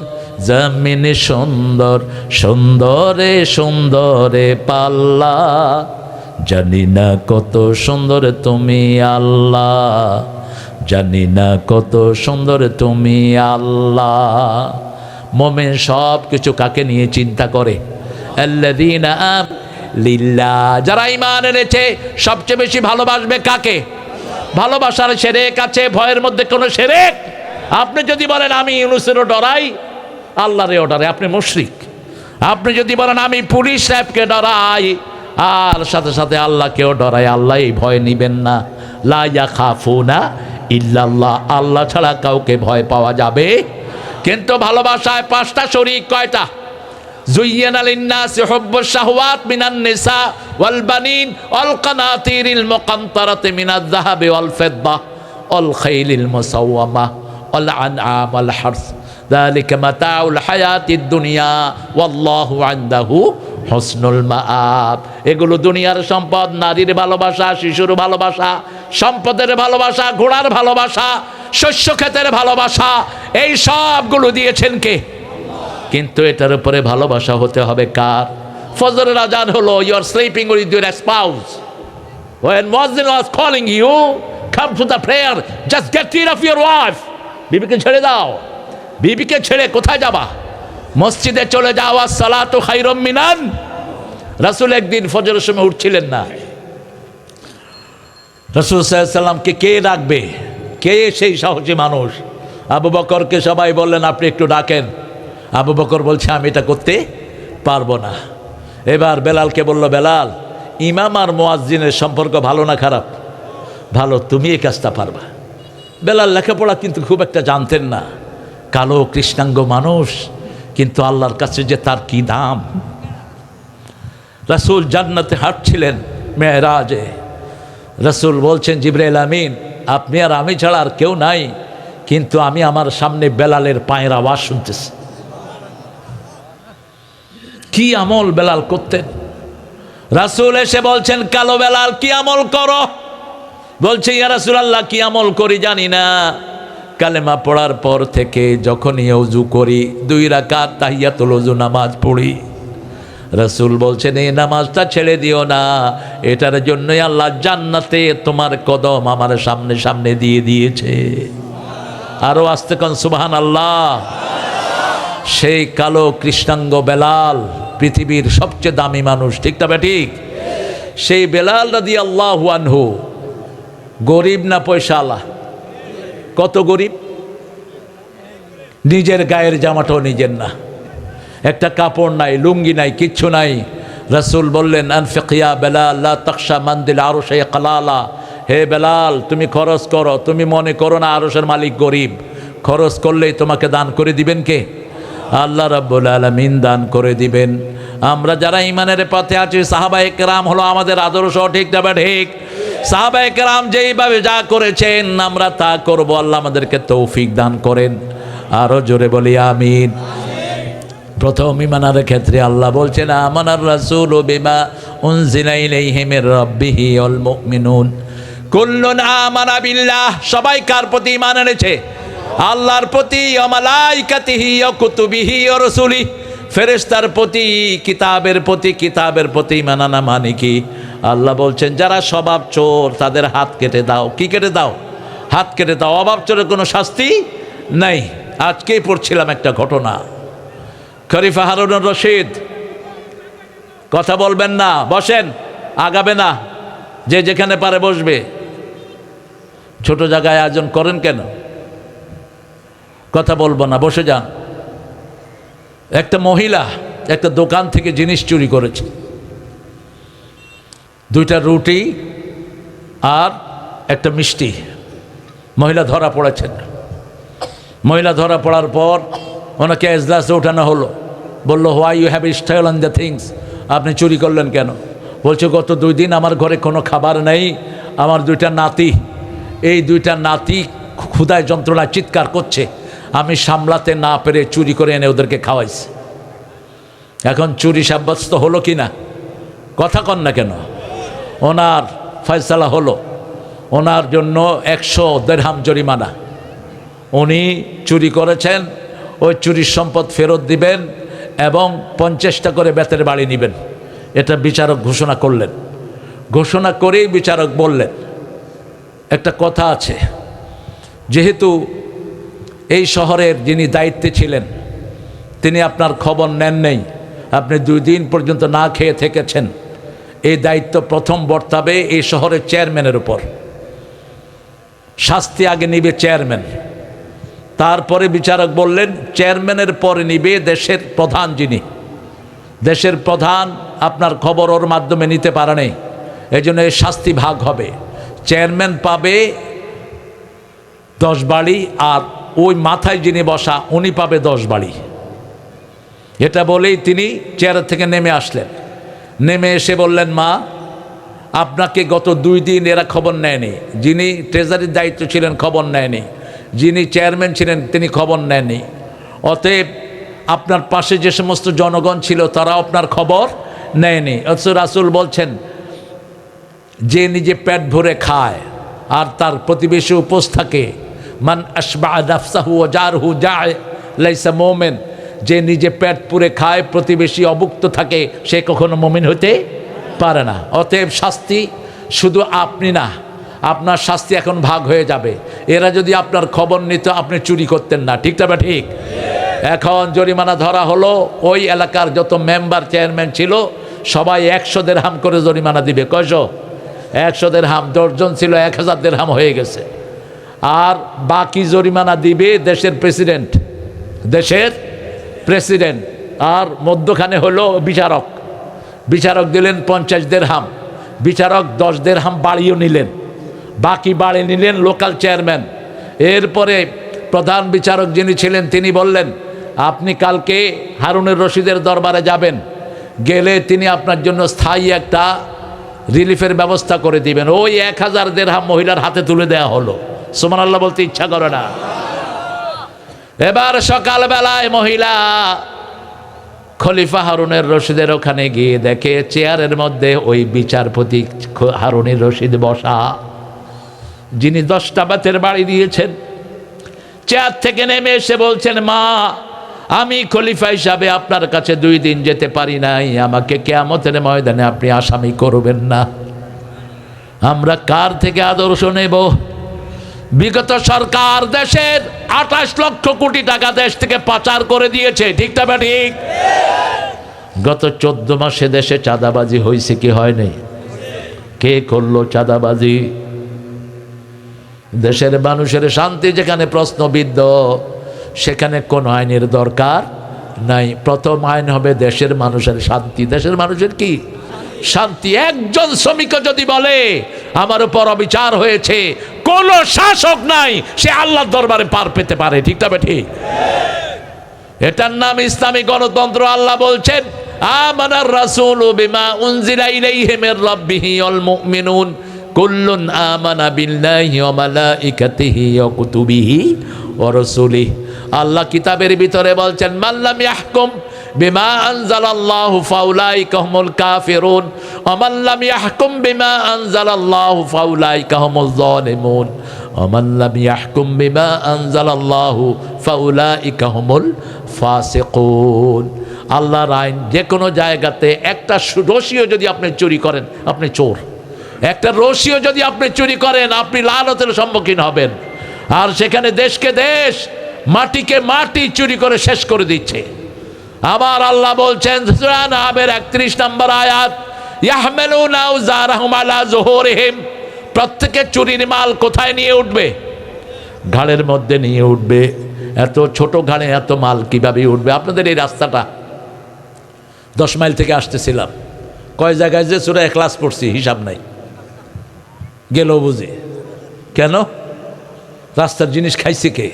জমিন সুন্দর, সুন্দরে সুন্দরে পাল্লা, জানি না কত সুন্দর তুমি আল্লাহ, জানি না কত সুন্দর তুমি আল্লাহ। মোমেন সব কিছু কাকে নিয়ে চিন্তা করে? আল্লাযীনা লিল্লাহ, যারা ঈমান এনেছে সবচেয়ে বেশি ভালোবাসবে কাকে? ভালোবাসার শিরক আছে, ভয়ের মধ্যে কোনো শিরক? আপনি যদি বলেন আমি ইউনূসেরও ডরাই, আল্লাহরে ডরাই, আপনি মুশরিক। আপনি যদি বলেন আমি পুলিশ সাহেবকে ডরাই, আর সাথে সাথে আল্লাহকেও ডরাই, আল্লাহ এই ভয় নিবেন না। লা ইয়াখাফুনা ইল্লাল্লাহ, আল্লাহ ছাড়া কাউকে ভয় পাওয়া যাবে। কিন্তু ভালোবাসায় পাঁচটা শরীক। কয়টা? যুয়্যিনা লিন-নাসি হুব্বুশ শাহওয়াত মিনান নিসা ওয়াল বানিন ওয়াল কানাতিরিল মুকান্তারাতি মিনাজ যাহাবি ওয়াল ফিদ্দা ওয়াল খাইলিল মুসাওয়ামা ওয়াল আনআম ওয়াল হারস, যালিকা মাতাউল হায়াতিদ দুনিয়া ওয়াল্লাহু ইনদাহু হুসনুল মাআব। এগুলো দুনিয়ার সম্পদ, নারীর ভালোবাসা, শিশুর ভালোবাসা, সম্পদের ভালোবাসা, ঘোড়ার ভালোবাসা, শস্য ক্ষেতের ভালোবাসা, এই সবগুলো দিয়েছেন কে? কিন্তু এটার উপরে ভালোবাসা হতে হবে কার? ফজরের আজান হলো, you are sleeping with your spouse, when muezzin was calling you, come to the prayer, just get rid of your wife. বিবিকে ছেড়ে দাও। বিবিকে ছেড়ে কোথায় যাবা? মসজিদে চলে যাওয়া। সালাতু খায়রুম মিনান। রাসূল একদিন ফজরের সময় উঠছিলেন না। রাসূল সাল্লাল্লাহু আলাইহি ওয়াসাল্লামকে কে ডাকবে? কে সেই সাহসী মানুষ? আবু বকরকে সবাই বললেন আপনি একটু ডাকেন। আবু বকর বলছে আমি এটা করতে পারবো না। এবার বেলালকে বলল, বেলাল, ইমাম আর মুয়াজ্জিনের সম্পর্ক ভালো না খারাপ? ভালো, তুমি এই কাজটা পারবা। বেলাল লেখাপড়া কিন্তু খুব একটা জানতেন না, কালো কৃষ্ণাঙ্গ মানুষ, কিন্তু আল্লাহর কাছে যে তার কি দাম। রাসূল জান্নাতে হাঁটছিলেন মেরাজে। রাসূল বলছেন, জিবরাইল আমিন, আপনি আর আমি ছাড়া আর কেউ নাই, কিন্তু আমি আমার সামনে বেলালের পায়ের আওয়াজ শুনতেছি। কি আমল বেলাল করতেন! রাসূল এসে বলছেন, কালো বেলাল কি আমল করো? বলছে, ইয়া রাসূলুল্লাহ, কি আমল করি জানি না। কালেমা পড়ার পর থেকে যখনই ওযু করি 2 রাকাত তাহিয়াতুল ওযু নামাজ পড়ি। রাসূল বলছেন, এই নামাজটা ছেড়ে দিও না, এটার জন্যই আল্লাহ জান্নাতে তোমার কদম আমার সামনে সামনে দিয়ে দিয়েছে। আরো আস্তে কোন সুবহানাল্লাহ। সেই কালো কৃষ্ণাঙ্গ বেলাল পৃথিবীর সবচেয়ে দামি মানুষ, ঠিক না ঠিক? সেই বেলাল রাদিয়াল্লাহু আনহু গরিব না পয়সাওয়ালা? কত গরিব! নিজের গায়ের জামাটাও নিজের না, একটা কাপড় নাই, লুঙ্গি নাই, কিচ্ছু নাই। রাসূল বললেন, আনফিক ইয়া বেলাল লা তাখশা মানদিল আরশে কালালা। হে বেলাল, তুমি খরচ করো, তুমি মনে করো না আরশের মালিক গরিব। খরচ করলেই তোমাকে দান করে দিবেন কে? আল্লাহ রাব্বুল আলামিন দান করে দিবেন। আমরা যারা ঈমানের পথে আছি, সাহাবায়ে কেরাম হলো আমাদের আদর্শ, ঠিক না ঠিক? সাহাবায়ে কেরাম যেইভাবে যা করেছেন আমরা তা করব। আল্লাহ আমাদেরকে তৌফিক দান করেন। আরো জোরে বলি আমিন। প্রথম ঈমানের ক্ষেত্রে আল্লাহ বলছেন, আমানার রাসূলু বিমা উনজিলা ইলাইহি মির রাব্বিহি ওয়াল মুমিনুন কুল্লুন আমানা বিল্লাহ। সবাই কার প্রতি ঈমান এনেছে? আল্লাহর প্রতি, ওয়া মালাইকাতিহি ওয়া কুতুবিহি ওয়া রাসূলিহি, ফেরেশতার প্রতি, কিতাবের প্রতি। কিতাবের প্রতি ঈমান আনা মানে কি? আল্লাহ বলছেন, যারা স্বভাব চোর তাদের হাত কেটে দাও। কি কেটে দাও? হাত কেটে দাও। অভাব চোরের কোনো শাস্তি নাই। আজকেই পড়ছিলাম একটা ঘটনা। খলিফা হারুনুর রশিদ, কথা বলবেন না, বসেন, আগাবে না, যে যেখানে পারে বসবে। ছোট জায়গায় আয়োজন করেন কেন? কথা বলবো না, বসে যান। একটা মহিলা একটা দোকান থেকে জিনিস চুরি করেছে, 2টা রুটি আর একটা মিষ্টি। মহিলা ধরা পড়েছেন। মহিলা ধরা পড়ার পর ওনাকে এজলাসে ওঠানো হলো। বলল, why you have stolen the things? আপনি চুরি করলেন কেন? বলছে, গত 2 দিন আমার ঘরে কোনো খাবার নেই, আমার 2টা নাতি, এই 2টা নাতি ক্ষুধায় যন্ত্রণায় চিৎকার করছে, আমি সামলাতে না পেরে চুরি করে এনে ওদেরকে খাওয়াইছি। এখন চুরি সাব্যস্ত হলো কি না? কথা কন না কেন? ওনার ফয়সালা হলো, ওনার জন্য 100 দিরহাম জরিমানা। উনি চুরি করেছেন, ওই চুরির সম্পদ ফেরত দিবেন এবং 50টা করে বেতের বাড়ি নেবেন। এটা বিচারক ঘোষণা করলেন। ঘোষণা করেই বিচারক বললেন, একটা কথা আছে, যেহেতু এই শহরের যিনি দায়িত্বে ছিলেন তিনি আপনার খবর নেন নেই, আপনি 2 দিন পর্যন্ত না খেয়ে থেকেছেন, এই দায়িত্ব প্রথম বর্তাবে এই শহরের চেয়ারম্যানের উপর। শাস্তি আগে নিবে চেয়ারম্যান। তারপরে বিচারক বললেন, চেয়ারম্যানের পরে নিবে দেশের প্রধান, যিনি দেশের প্রধান আপনার খবর ওর মাধ্যমে নিতে পারে নাই, এই জন্য এই শাস্তি ভাগ হবে। চেয়ারম্যান পাবে 10 বাড়ি আর ওই মাথায় যিনি বসা উনি পাবে 10 বাড়ি। এটা বলেই তিনি চেয়ার থেকে নেমে আসলেন। নেমে এসে বললেন, মা, আপনাকে গত 2 দিন এরা খবর নেয়নি। যিনি ট্রেজারির দায়িত্ব ছিলেন খবর নেয়নি, যিনি চেয়ারম্যান ছিলেন তিনি খবর নেননি। অতএব আপনার পাশে যে সমস্ত জনগণ ছিল তারাও আপনার খবর নেয়নি। অথচ রাসূল বলছেন যে নিজে পেট ভরে খায় আর তার প্রতিবেশী উপোস থাকে, মান আশবা নাফসাহু ওয়া জারহু জায় লাইসা মুমিন, যে নিজে পেট পুরে খায় প্রতিবেশী অভুক্ত থাকে সে কখনো মুমিন হতে পারে না। অতএব শাস্তি শুধু আপনি না, আপনার শাস্তি এখন ভাগ হয়ে যাবে। এরা যদি আপনার খবর নিত আপনি চুরি করতেন না, ঠিক না? ঠিক। এখন জরিমানা ধরা হলো, ওই এলাকার যত মেম্বার চেয়ারম্যান ছিল সবাই 100 দিরহাম করে জরিমানা দিবে। কয়শো? 100 দিরহাম। 10 জন ছিল 1000 দিরহাম হয়ে গেছে। আর বাকি জরিমানা দিবে দেশের প্রেসিডেন্ট, আর মধ্যখানে হলো বিচারক। বিচারক দিলেন 50 দিরহাম, বিচারক 10 দিরহাম বাড়িয়ে নিলেন, বাকি বাড়িয়ে নিলেন লোকাল চেয়ারম্যান। এরপরে প্রধান বিচারক যিনি ছিলেন তিনি বললেন, আপনি কালকে হারুনের রশিদের দরবারে যাবেন, গেলে তিনি আপনার জন্য স্থায়ী একটা রিলিফের ব্যবস্থা করে দিবেন। ওই 1000 দিরহাম মহিলার হাতে তুলে দেওয়া হলো। সুবহানাল্লাহ বলতে ইচ্ছা করে না। এবার সকালবেলায় মহিলা খলিফা হারুনের রশিদের ওখানে গিয়ে দেখে চেয়ারের মধ্যে ওই বিচারপতি হারুনের রশিদ বসা, যিনি 10টা বাতের বাড়ি দিয়েছেন। চেয়ার থেকে নেমে এসে বলছেন, মা আমি খলিফা হিসাবে আপনার কাছে 2 দিন যেতে পারি নাই, আমাকে কিয়ামতের ময়দানে আপনি আসামি করবেন না। আমরা কার থেকে আদর্শ নেব? বিগত সরকার দেশের 28 লক্ষ কোটি টাকা দেশ থেকে পাচার করে দিয়েছে, ঠিক না? ঠিক। গত 14 মাসে দেশে চাঁদাবাজি হয়েছে কি হয়নি? কে করলো চাঁদাবাজি? দেশের মানুষের শান্তি যেখানে প্রশ্নবিদ্ধ, সেখানে কোন আইনের দরকার নাই। প্রথম আইন হবে দেশের মানুষের শান্তি। দেশের মানুষের কি শান্তি? একজন শ্রমিক যদি বলে আমার উপর অবিচার হয়েছে, কোন শাসক নাই সে আল্লাহর দরবারে পার পেতে পারে, ঠিক না? ঠিক। এটার নাম ইসলামী গণতন্ত্র। আল্লাহ বলছেন, আমানার রাসূলু বিমা উনজিলা ইলাইহি মির রাব্বিহি ওয়াল মুমিনুন কুল্লুন আমানা বিল্লাহি ওয়া মালাইকাতিহি ওয়া কুতুবিহি ওয়া রাসূলিহি। আল্লাহ কিতাবের ভিতরে বলছেন, মাল্লাম ইয়াহকুম বিমা আনজালাল্লাহু ফাউলাইকা হুমুল কাফিরুন ওয়া মাল্লাম ইয়াহকুম বিমা আনজালাল্লাহু ফাউলাইকা হুমুজ জালিমুন ওয়া মাল্লাম ইয়াহকুম বিমা আনজালাল্লাহু ফাউলাইকা হুমুল ফাসিকুন। আল্লাহর আইন যে কোনো জায়গাতে একটা রশিও যদি আপনি চুরি করেন আপনি চোর, একটা রশিও যদি আপনি চুরি করেন আপনি লানতের সম্মুখীন হবেন। আর সেখানে দেশকে দেশ, মাটিকে মাটি চুরি করে শেষ করে দিচ্ছে। আবার আল্লাহ বলছেন সূরা নাহাবের 31 নম্বর আয়াত, ইয়াহমিলুনা আওজারহুম আলা যুহুরিহিম, প্রত্যেকের চুরির মাল কোথায় নিয়ে উঠবে? ঘাড়ের মধ্যে নিয়ে উঠবে। এত ছোট ঘাড়ে এত মাল কিভাবে উঠবে? আপনাদের এই রাস্তাটা 10 মাইল থেকে আসতেছিলাম, কয় জায়গায় যে সূরা ইখলাস পড়ছি হিসাব নাই, গেল বুঝি। কেন? রাস্তার জিনিস খাইছে কে?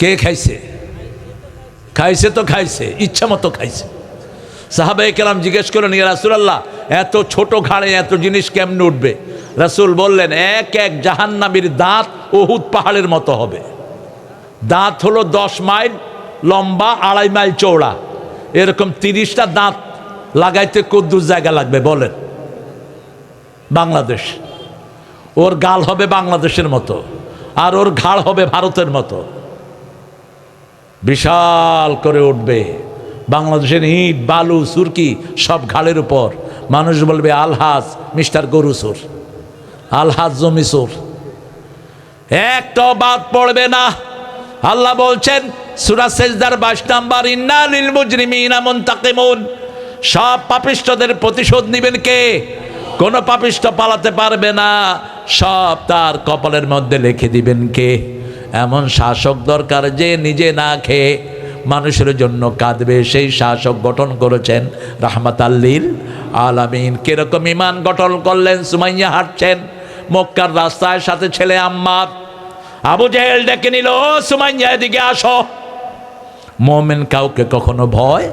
কে খাইছে? খাইছে তো খাইছে, ইচ্ছা মতো খাইছে। সাহাবায়ে কেরাম জিজ্ঞেস করলেন, ইয়া রাসূলুল্লাহ এত ছোট ঘাড়ে এত জিনিস কেমনে উঠবে? রাসূল বললেন, এক এক জাহান্নামীর দাঁত উহুদ পাহাড়ের মতো হবে। দাঁত হলো 10 মাইল লম্বা, 2.5 মাইল চওড়া। এরকম 30টা দাঁত লাগাইতে কদ্দুর জায়গা লাগবে বলেন? বাংলাদেশ। ওর গাল হবে বাংলাদেশের মতো, আর ওর ঘাড় হবে ভারতের মতো, বিশাল করে উঠবে। বাংলাদেশের ইট বালু সুরকি সব ঘাড়ের উপর। মানুষ বলবে আলহাজ মিস্টার গরু চোর, আলহাজ জমি চোর, একটাও বাদ পড়বে না। আল্লাহ বলছেন সূরা সেজদার 22 নম্বর, ইন্না লিল মুজরিমিনা মুনতাকিমুন, সব পাপিষ্ঠদের প্রতিশোধ নেবেন কে? কোন পাপিষ্ঠ পালাতে পারবে না, সব তার কপালের মধ্যে লিখে দিবেন কে? এমন শাসক দরকার যে নিজে না খেয়ে মানুষের জন্য কাঁদবে। সেই শাসক গঠন করেছেন রাহমাতাল লিল আলামিন। কিরকম ইমান গঠন করলেন? সুমাইয়া হাঁটছেন মক্কার রাস্তায়, সাথে ছেলে আম্মার। আবু জেহেল ডেকে নিল, ও সুমাইয়া এদিকে আসো। মুমিন কাউকে কখনো ভয়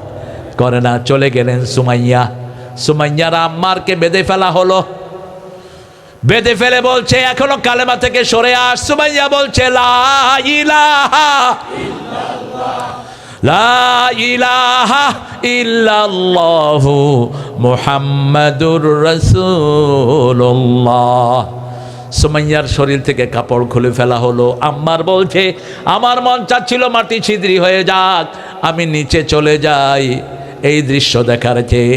করে না। চলে গেলেন সুমাইয়া। সুমাইয়ার আম্মারকে বেঁধে ফেলা হলো। বেঁধে ফেলে বলছে এখনো কালেমা থেকে সরে আস। সুমাইয়া বলছে লা ইলাহা ইল্লাল্লাহ লা ইলাহা ইল্লাল্লাহু মুহাম্মাদুর রাসূলুল্লাহ। সুমাইয়ার শরীর থেকে কাপড় খুলে ফেলা হলো। আম্মার বলছে আমার মন চাচ্ছিল মাটি ছিদ্রি হয়ে যাক, আমি নিচে চলে যাই এই দৃশ্য দেখার চেয়ে।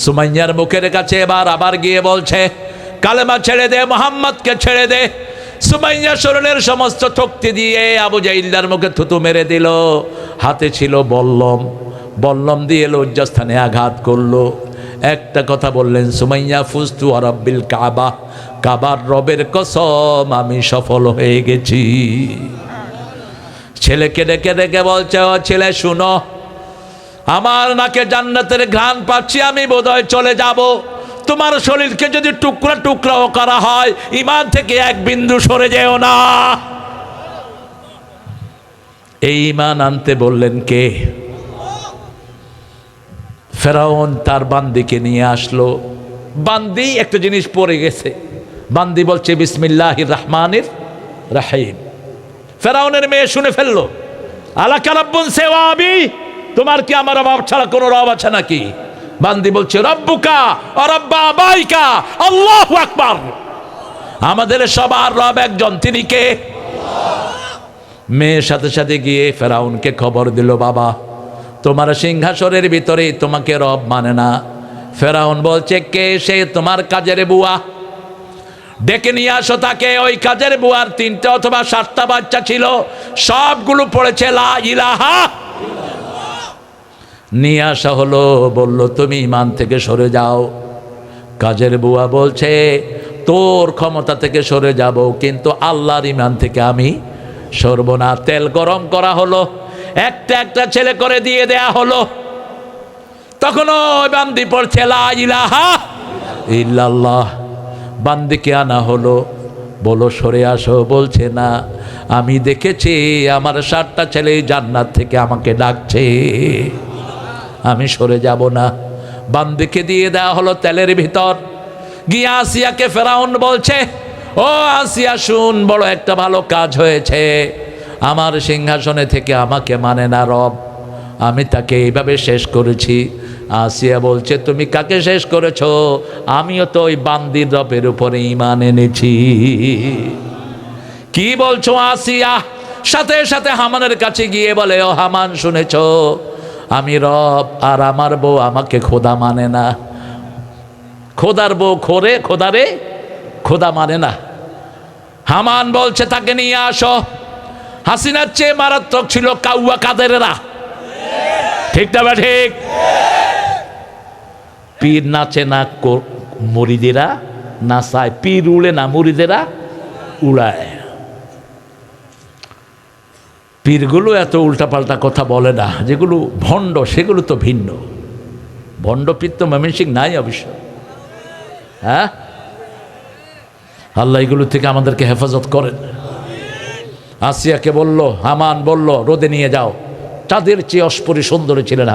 সুমাইয়ার মুখের কাছে আবার গিয়ে বলছে কালেমা ছেড়ে দে, মুহাম্মদকে ছেড়ে দে। সুমাইয়া শরীরের সমস্ত শক্তি দিয়ে আবু জাইল্লার মুখে থুতু মেরে দিল। হাতে ছিল বল্লম দিয়ে লজ্জাস্থানে আঘাত করলো। একটা কথা বললেন, সুমাইয়া ফুস্তু রাব্বিল কাবা, কাবার রবের কসম আমি সফল হয়ে গেছি। ছেলেকে ডেকে ডেকে বলছে, ও ছেলে শুনো, আমার নাকে জান্নাতের ঘ্রাণ পাচ্ছি, আমি বোধহয় চলে যাব। তোমার শরীরকে যদি টুকরা টুকরাও করা হয়, ঈমান থেকে এক বিন্দু সরে যেও না। এই ঈমান আনতে বললেন কে? ফেরাউন তার বান্দিকে নিয়ে আসলো। বান্দি একটা জিনিস পড়ে গেছে। বান্দি বলছে বিসমিল্লাহির রহমানির রহিম। ফেরাউনের মেয়ে শুনে ফেললো, আলাকা রাব্বুন সিওয়াবি, তোমার কি আমার রব ছাড়া কোনো রব আছে নাকি? বান্দি বলছে রব্বুকা ওয়া রব্বা আবাইকা আল্লাহু আকবার, আমাদের সবার রব একজন, তিনি কে? মেয়ের সাথে সাথে গিয়ে ফেরাউনকে খবর দিল, বাবা তোমার সিংহাসনের ভিতরে তোমাকে রব মানে না। ফেরাউন বলছে কে সে? তোমার কাজের বুয়া, ডেকে নিয়ে আসো তাকে। ওই কাজের বুয়ার 3টা অথবা 7টা বাচ্চা ছিল, সবগুলো পড়েছে লা ইলাহা। নিয়ে আসা হলো, বলল তুমি ঈমান থেকে সরে যাও। কাজের বুয়া বলছে তোর ক্ষমতা থেকে সরে যাব, কিন্তু আল্লাহর ঈমান থেকে আমি সরব না। তেল গরম করা হলো, একটা একটা ছেলে করে দিয়ে দেয়া হলো। তখন ওই বান্দি পড়ছে লা ইলাহা ইল্লাল্লাহ। বান্দিকে আনা হলো, বলো সরে আসো। বলছে না, আমি দেখেছি আমার 7টা ছেলে জান্নাত থেকে আমাকে ডাকছে, আমি সরে যাব না। বান্দিকে দিয়ে দেওয়া হলো তেলের ভিতর। গিয়ে আসিয়াকে ফেরাউন বলছে, ও আসিয়া শুন, বড় একটা ভালো কাজ হয়েছে। আমার সিংহাসনে থেকে আমাকে মানে না রব, আমি তাকে এইভাবে শেষ করেছি। আসিয়া বলছে তুমি কাকে শেষ করেছো? আমিও তো ওই বান্দির রবের উপরে ঈমান এনেছি। কি বলছো আসিয়া? সাথে সাথে হামানের কাছে গিয়ে বলে, ও হামান শুনেছো, আমি রব আর আমার বউ আমাকে খোদা মানে না। খোদার বউ খোদারে খোদা মানে না। হামান বলছে তাকে নিয়ে আসো। হাসিনার চেয়ে মারাত্মক ছিল কাউয়া কাদেরেরা, ঠিক না বা ঠিক? পীর নাচে না, মুরিদেরা নাচায়। পীর উড়ে না, মুরিদেরা উড়ায়। পীরগুলো এত উল্টাপাল্টা কথা বলে না, যেগুলো ভণ্ড সেগুলো তো ভিন্ন। ভণ্ড পীর তো ময়মনসিংহ নাই অবশ্য। হ্যাঁ, আল্লাহ এগুলো থেকে আমাদেরকে হেফাজত করেন। আসিয়াকে বলল, হামান বলল রোদে নিয়ে যাও। চাঁদের চেয়ে অস্পরি সুন্দরী ছিলেন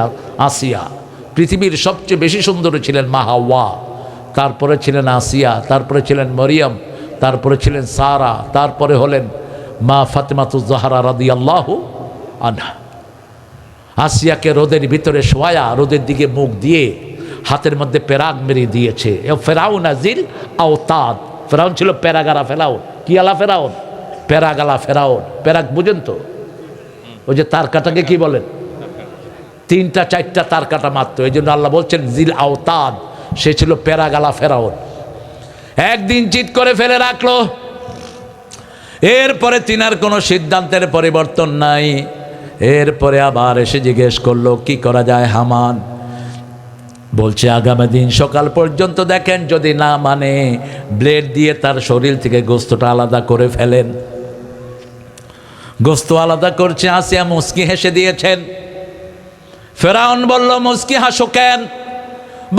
আসিয়া। পৃথিবীর সবচেয়ে বেশি সুন্দরী ছিলেন মা হাওয়া, তারপরে ছিলেন আসিয়া, তারপরে ছিলেন মরিয়ম, তারপরে ছিলেন সারা, তারপরে হলেন মা ফাতেমাতুজ জাহরা রাদিয়াল্লাহু আনহা। আসিয়াকে রোদের ভিতরে শোয়া, রোদের দিকে মুখ দিয়ে হাতের মধ্যে পেরাগ মেরে দিয়েছে। ফেরাউন আজিল আওতাদ, ফেরাউন ছিল প্যারাগালা ফেরাউন। কি আলা ফেরাউন? প্যারাগালা ফেরাউন। প্যারাগ বুঝেন তো? ওই যে তার কাটাকে কি বলেন? 3টা 4টা তার কাটা মাত্র। এই জন্য আল্লাহ বলছেন জিল আওতাদ, সে ছিল প্যারাগালা ফেরাউন। একদিন চিৎ করে ফেলে রাখলো। এরপরে তিনার কোনো সিদ্ধান্তের পরিবর্তন নাই। এরপরে আবার এসে জিজ্ঞেস করলো কি করা যায় হামান? বলছে আগামী দিন সকাল পর্যন্ত দেখেন, যদি না মানে ব্লেড দিয়ে তার শরীর থেকে গোস্তটা আলাদা করে ফেলেন। গোস্ত আলাদা করছে। আসিয়া মুস্কি হেসে দিয়েছেন। ফেরাউন বলল মুস্কি হাসো কেন?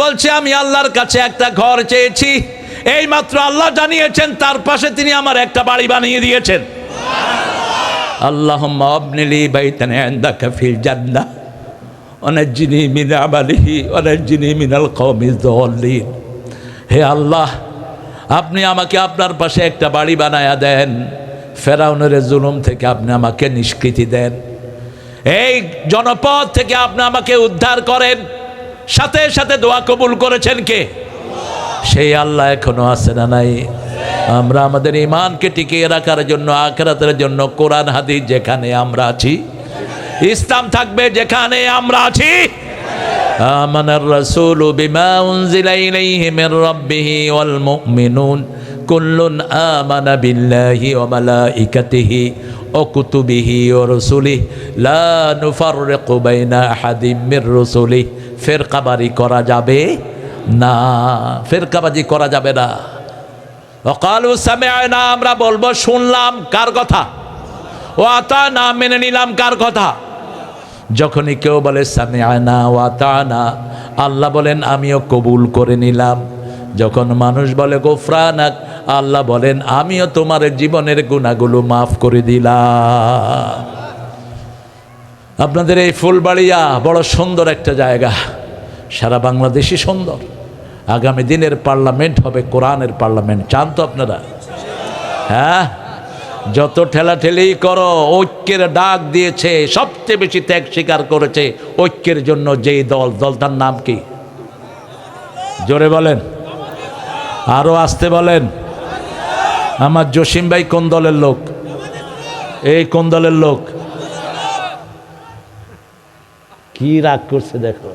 বলছে আমি আল্লাহর কাছে একটা ঘর চেয়েছি, এই মাত্র আল্লাহ জানিয়েছেন তার পাশে তিনি আমার একটা বাড়ি বানিয়ে দিয়েছেন। আল্লাহুম্মা আবনিলি বাইতান ইনদাকা ফিল জান্নাহ ওয়ানাজ্জিনি মিন আমালিহি ওয়ানাজ্জিনি মিনাল কওমিজ যালিমিন। হে আল্লাহ, আপনি আমাকে আপনার পাশে একটা বাড়ি বানায়া দেন, ফেরাউনের জুলুম থেকে আপনি আমাকে নিষ্কৃতি দেন। এই জনপদ থেকে আপনি আমাকে উদ্ধার করেন। সাথে সাথে দোয়া কবুল করেছেন কে? সেই আল্লাহ এখনো আছে না নাই? আমরা আমাদের ঈমানকে টিকিয়ে রাখার জন্য, আখিরাতের জন্য কোরআন হাদিস যেখানে আমরা আছি, ইসলাম থাকবে যেখানে আমরা আছি। আমানার রাসূলু বিমা উনজিলা ইলাইহি মির রাব্বিহি ওয়াল মুমিনুন কুল্লুন আমানা বিল্লাহি ওয়া মালাইকাতিহি ওয়া কুতুবিহি ওয়া রাসূলিহি লা নুফাররিকু বাইনা আহাদিম মির রাসূলিহি। ফিরকাবাজি করা যাবে না, ফিরকাবাজি করা যাবে না। ওয়াকালু সামি'না, আমরা বলবো শুনলাম কার কথা, ওয়া আতানা, মেনে নিলাম কার কথা। যখনই কেউ বলে সামি'না ওয়া আতানা, আল্লাহ বলেন আমিও কবুল করে নিলাম। যখন মানুষ বলে গোফরানাক, আল্লাহ বলেন আমিও তোমার জীবনের গুনাহগুলো মাফ করে দিলাম। আপনাদের এই ফুলবাড়িয়া বড় সুন্দর একটা জায়গা, সারা বাংলাদেশই সুন্দর। আগামী দিনের পার্লামেন্ট হবে কোরআনের পার্লামেন্ট, চান তো আপনারা? হ্যাঁ, যত ঠেলাঠেলি করো, ঐক্যের ডাক দিয়েছে, সবচেয়ে বেশি ত্যাগ স্বীকার করেছে ঐক্যের জন্য যেই দল, দলটার নাম কি? জোরে বলেন, আরো আসতে বলেন। আমার জসিম ভাই কোন দলের লোক? এই কোন দলের লোক? কি রাগ করছে দেখো,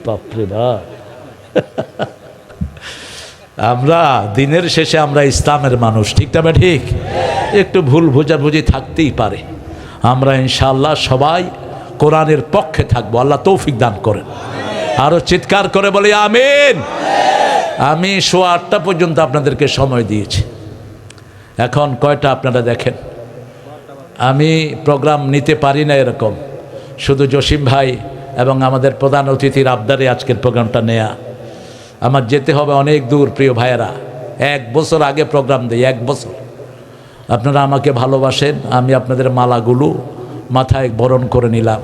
বাপরে বাপ। আমরা দিনের শেষে আমরা ইসলামের মানুষ, ঠিক না ঠিক? একটু ভুল বোঝাবুঝি থাকতেই পারে। আমরা ইনশাআল্লাহ সবাই কোরআনের পক্ষে থাকবো, আল্লাহ তৌফিক দান করেন। আরো চিৎকার করে বলি আমিন। আমি 8:15 পর্যন্ত আপনাদেরকে সময় দিয়েছি, এখন কয়টা আপনারা দেখেন। আমি প্রোগ্রাম নিতে পারি না এরকম, শুধু জসিম ভাই এবং আমাদের প্রধান অতিথির আবদারে আজকের প্রোগ্রামটা নেয়া। আমার যেতে হবে অনেক দূর প্রিয় ভাইয়েরা, 1 বছর আগে প্রোগ্রাম দিই, 1 বছর। আপনারা আমাকে ভালোবাসেন, আমি আপনাদের মালাগুলো মাথায় বরণ করে নিলাম।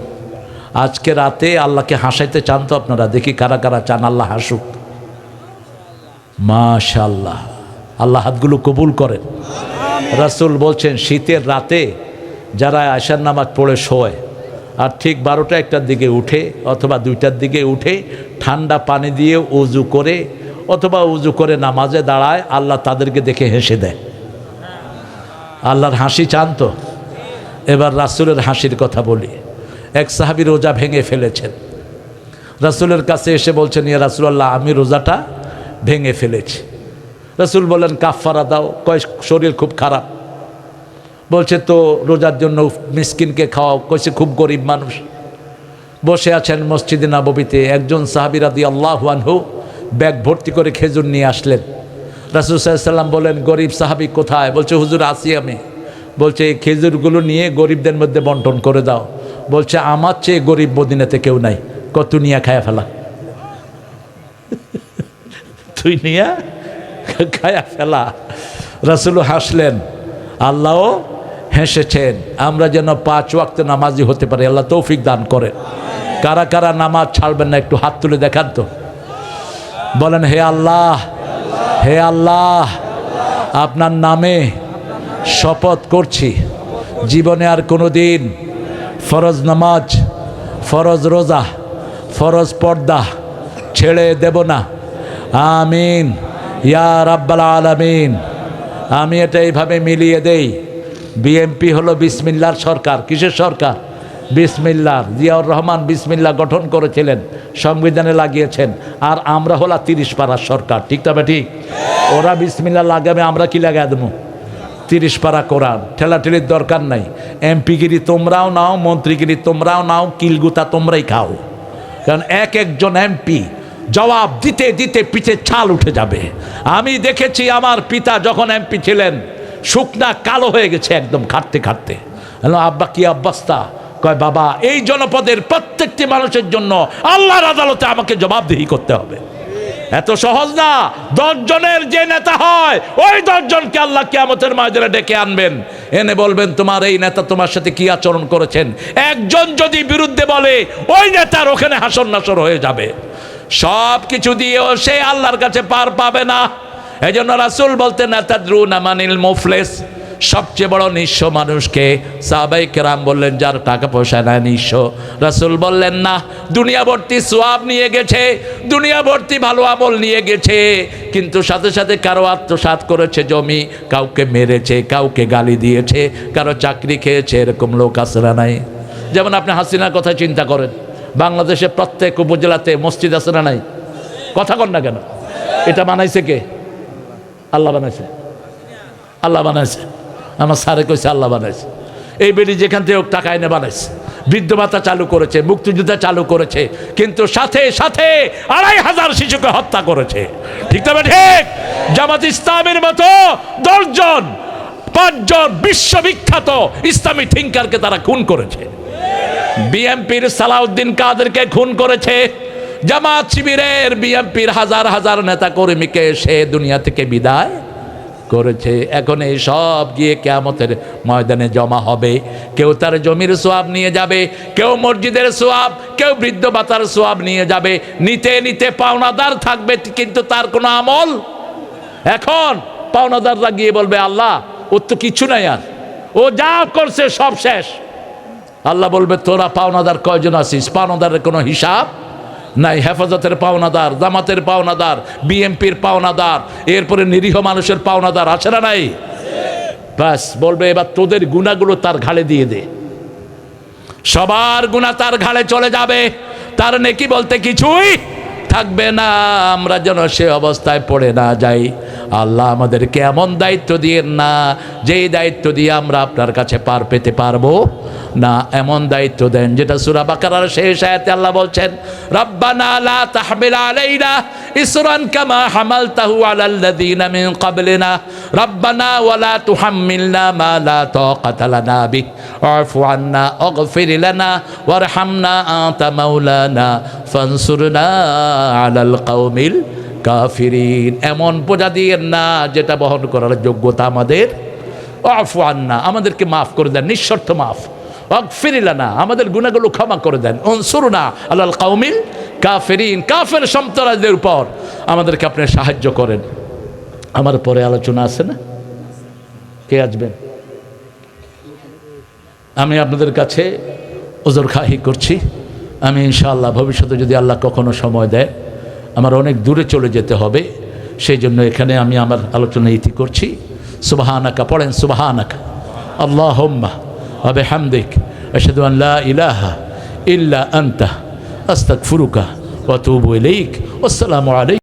আজকে রাতে আল্লাহকে হাসাইতে চান তো আপনারা? দেখি কারা কারা চান আল্লাহ হাসুক। মাশাআল্লাহ, আল্লাহ হাতগুলো কবুল করেন। রাসূল বলছেন শীতের রাতে যারা আশার নামাজ পড়ে শোয় আর ঠিক 12টা-1টার দিকে উঠে অথবা 2টার দিকে উঠে ঠান্ডা পানি দিয়ে উজু করে অথবা উজু করে নামাজে দাঁড়ায়, আল্লাহ তাদেরকে দেখে হেসে দেয়। আল্লাহর হাসি চান তো? এবার রাসূলের হাসির কথা বলি। এক সাহাবী রোজা ভেঙে ফেলেছেন, রাসূলের কাছে এসে বলছেন ইয়া রাসূলুল্লাহ, আমি রোজাটা ভেঙে ফেলেছি। রাসূল বলেন কাফারা দাও। কয় শরীর খুব খারাপ। বলছে তো রোজার জন্য মিসকিনকে খাওয়াও। কইছে খুব গরিব মানুষ। বসে আছেন মসজিদে নববীতে, একজন সাহাবী রাদিয়াল্লাহু আনহু ব্যাগ ভর্তি করে খেজুর নিয়ে আসলেন। রাসূল সাল্লাল্লাহু আলাইহি ওয়াসাল্লাম বলেন গরিব সাহাবী কোথায়? বলছে হুজুর আসি আমি। বলছে এই খেজুরগুলো নিয়ে গরিবদের মধ্যে বন্টন করে দাও। বলছে আমার চেয়ে গরিব মদিনাতে কেউ নাই, কত নিয়ে খায়া ফেলা। তুই নিয়ে খায়া ফেলা। রাসূল হাসলেন, আল্লাহও হেসেছেন। আমরা যেন 5 ওয়াক্ত নামাজি হতে পারি, আল্লাহ তৌফিক দান করেন। কারা কারা নামাজ ছাড়বেন না একটু হাত তুলে দেখান তো। বলেন হে আল্লাহ, হে আল্লাহ, আপনার নামে শপথ করছি জীবনে আর কোনো দিন ফরজ নামাজ, ফরজ রোজা, ফরজ পর্দা ছেড়ে দেব না। আমিন ইয়া রাব্বাল আলামিন। আমি এটা এইভাবে মিলিয়ে দেই, বিএমপি হলো বিসমিল্লাহর সরকার। কিসের সরকার? বিসমিল্লাহর। জিয়াউর রহমান বিসমিল্লাহ গঠন করেছিলেন, সংবিধানে লাগিয়েছেন। আর আমরা হলো 30 পাড়ার সরকার, ঠিক তবে ঠিক? ওরা বিসমিল্লাহ লাগাবে, আমরা কি লাগাই দেবো? 30 পাড়া কোরআন। ঠেলাঠেলির দরকার নাই। এমপিগিরি তোমরাও নাও, মন্ত্রীগিরি তোমরাও নাও, কিলগুতা তোমরাই খাও। কারণ একজন এমপি জবাব দিতে দিতে পিঠে ছাল উঠে যাবে। আমি দেখেছি আমার পিতা যখন এমপি ছিলেন শুকনা কালো হয়ে গেছে একদম খাটতে খাটতে। হ্যালো আব্বা কি অবস্থা? কয় বাবা এই জনপদের প্রত্যেকটি মানুষের জন্য আল্লাহর আদালতে আমাকে জবাবদিহি করতে হবে। এত সহজ না। 10 জনের যে নেতা হয় ওই 10 জনকে আল্লাহ কিয়ামতের ময়দানে ডেকে আনবেন, এনে বলবেন তোমার এই নেতা তোমার সাথে কি আচরণ করেছেন। একজন যদি বিরুদ্ধে বলে ওই নেতার ওখানে হাসর নাসর হয়ে যাবে। সব কিছু দিয়েও সে আল্লাহর কাছে পার পাবে না। এই জন্য রাসূল বলতেন আতাদরুনা মানিল মুফলিস, সবচেয়ে বড় নিঃস্ব মানুষকে? সাহাবায়ে কেরাম বললেন যার টাকা পয়সা নাই নিঃস্ব। রাসূল বললেন না, দুনিয়া ভর্তি সওয়াব নিয়ে গেছে, দুনিয়া ভর্তি ভালো আমল নিয়ে গেছে, কিন্তু সাথে সাথে কারো আত্মসাৎ করেছে জমি, কাউকে মেরেছে, কাউকে গালি দিয়েছে, কারো চাকরি খেয়েছে, এরকম লোক আছে না নাই? যেমন আপনি হাসিনার কথা চিন্তা করেন, বাংলাদেশে প্রত্যেক উপজেলাতে মসজিদ আছে না নাই? কথা কন না কেন? এটা বানাইছে কে? আল্লাহ বানাইছে। আল্লাহ বানাইছে। আমার স্যারে কইছে আল্লাহ বানাইছে। এই বেটি যেখান থেকে টাকা এনে বানাইছে, বৃদ্ধ ভাতা চালু করেছে, মুক্তিযোদ্ধা চালু করেছে, কিন্তু সাথে সাথে ২৫০০ শিশুকে হত্যা করেছে। ঠিক তবে ঠিক? জামাত ইসলামের মতো ১০ জন ৫ জন বিশ্ববিখ্যাত ইসলামী থিঙ্কারকে তারা খুন করেছে। বিএনপির সালাউদ্দিন কাদেরকে খুন করেছে। জামাত শিবিরের বিএনপির হাজার হাজার নেতা কর্মীকে সে দুনিয়া থেকে বিদায় করেছে। এখন এই সব গিয়ে কিয়ামতের ময়দানে জমা হবে। কেউ তার জমির সোয়াব নিয়ে যাবে, কেউ মসজিদের সোয়াব, কেউ বৃদ্ধ ভাতার সোয়াব নিয়ে যাবে। নিতে নিতে পাওনাদার থাকবে, কিন্তু তার কোনো আমল। এখন পাওনাদাররা গিয়ে বলবে আল্লাহ ওর তো কিছু নাই, আর ও যা করছে সব শেষ। আল্লাহ বলবে তোরা পাওনাদার কয়জন আছিস? পাওনাদারের কোনো হিসাব নাই। হেফাজতের পাওনাদার, জামাতের পাওনাদার, বিএনপির পাওনাদার, এরপরে নিরীহ মানুষের পাওনাদার আছে না নাই? ব্যাস বলবে এবার তোদের গুনাহগুলো তার ঘাড়ে দিয়ে দে। সবার গুনাহ তার ঘাড়ে চলে যাবে, তার নেকি বলতে কিছুই থাকবে না। আমরা যেন সে অবস্থায় পড়ে না যাই। আল্লাহ আমাদেরকে এমন দায়িত্ব দিয়েন না যেই দায়িত্ব দিয়ে আমরা আপনার কাছে পার পেতে পারবো না। এমন দায়িত্ব দেন যেটা সূরা বাকারার শেষ আয়াতে আল্লাহ বলছেন, রব্বানা লা তাহমিল আলাইনা ইসরান কামা হামালতাহু আলাল্লাযীনা মিন ক্বাবলিনা রব্বানা ওয়ালা তুহাম্মিলনা মা লা তাকাতা লানা বিহি ওয়াফু আন্না ওয়াগফির লানা ওয়ারহামনা আনতা মাওলানা ফানসুরনা আলাল কওমিল কাফিরিন। এমন বোঝা দিয়েন না যেটা বহন করার যোগ্যতা আমাদের। ওয়াফু আন্না, আমাদেরকে মাফ করে দেন, নিঃশর্ত মাফ। ওয়াগফির লানা, আমাদের গুনাহগুলো ক্ষমা করে দেন। উনসুরনা আলাল কওমিল কাফিরিন, কাফের সম্প্রদায়ের উপর আমাদেরকে আপনি সাহায্য করেন। আমার পরে আলোচনা আছে না? কে আসবেন? আমি আপনাদের কাছে ওজর খাহি করছি। আমি ইনশাআল্লাহ ভবিষ্যতে যদি আল্লাহ কখনো সময় দেয়, আমার অনেক দূরে চলে যেতে হবে, সেই জন্য এখানে আমি আমার আলোচনা ইতি করছি। সুবহানাকা পড়েন, সুবহানাকা আল্লাহুম্মা ওয়া বিহামদিক আশহাদু আন লা ইলাহা ইল্লা আনতা আস্তাগফিরুকা ওয়া আতুবু ইলাইক। আসসালামু আলাইকুম।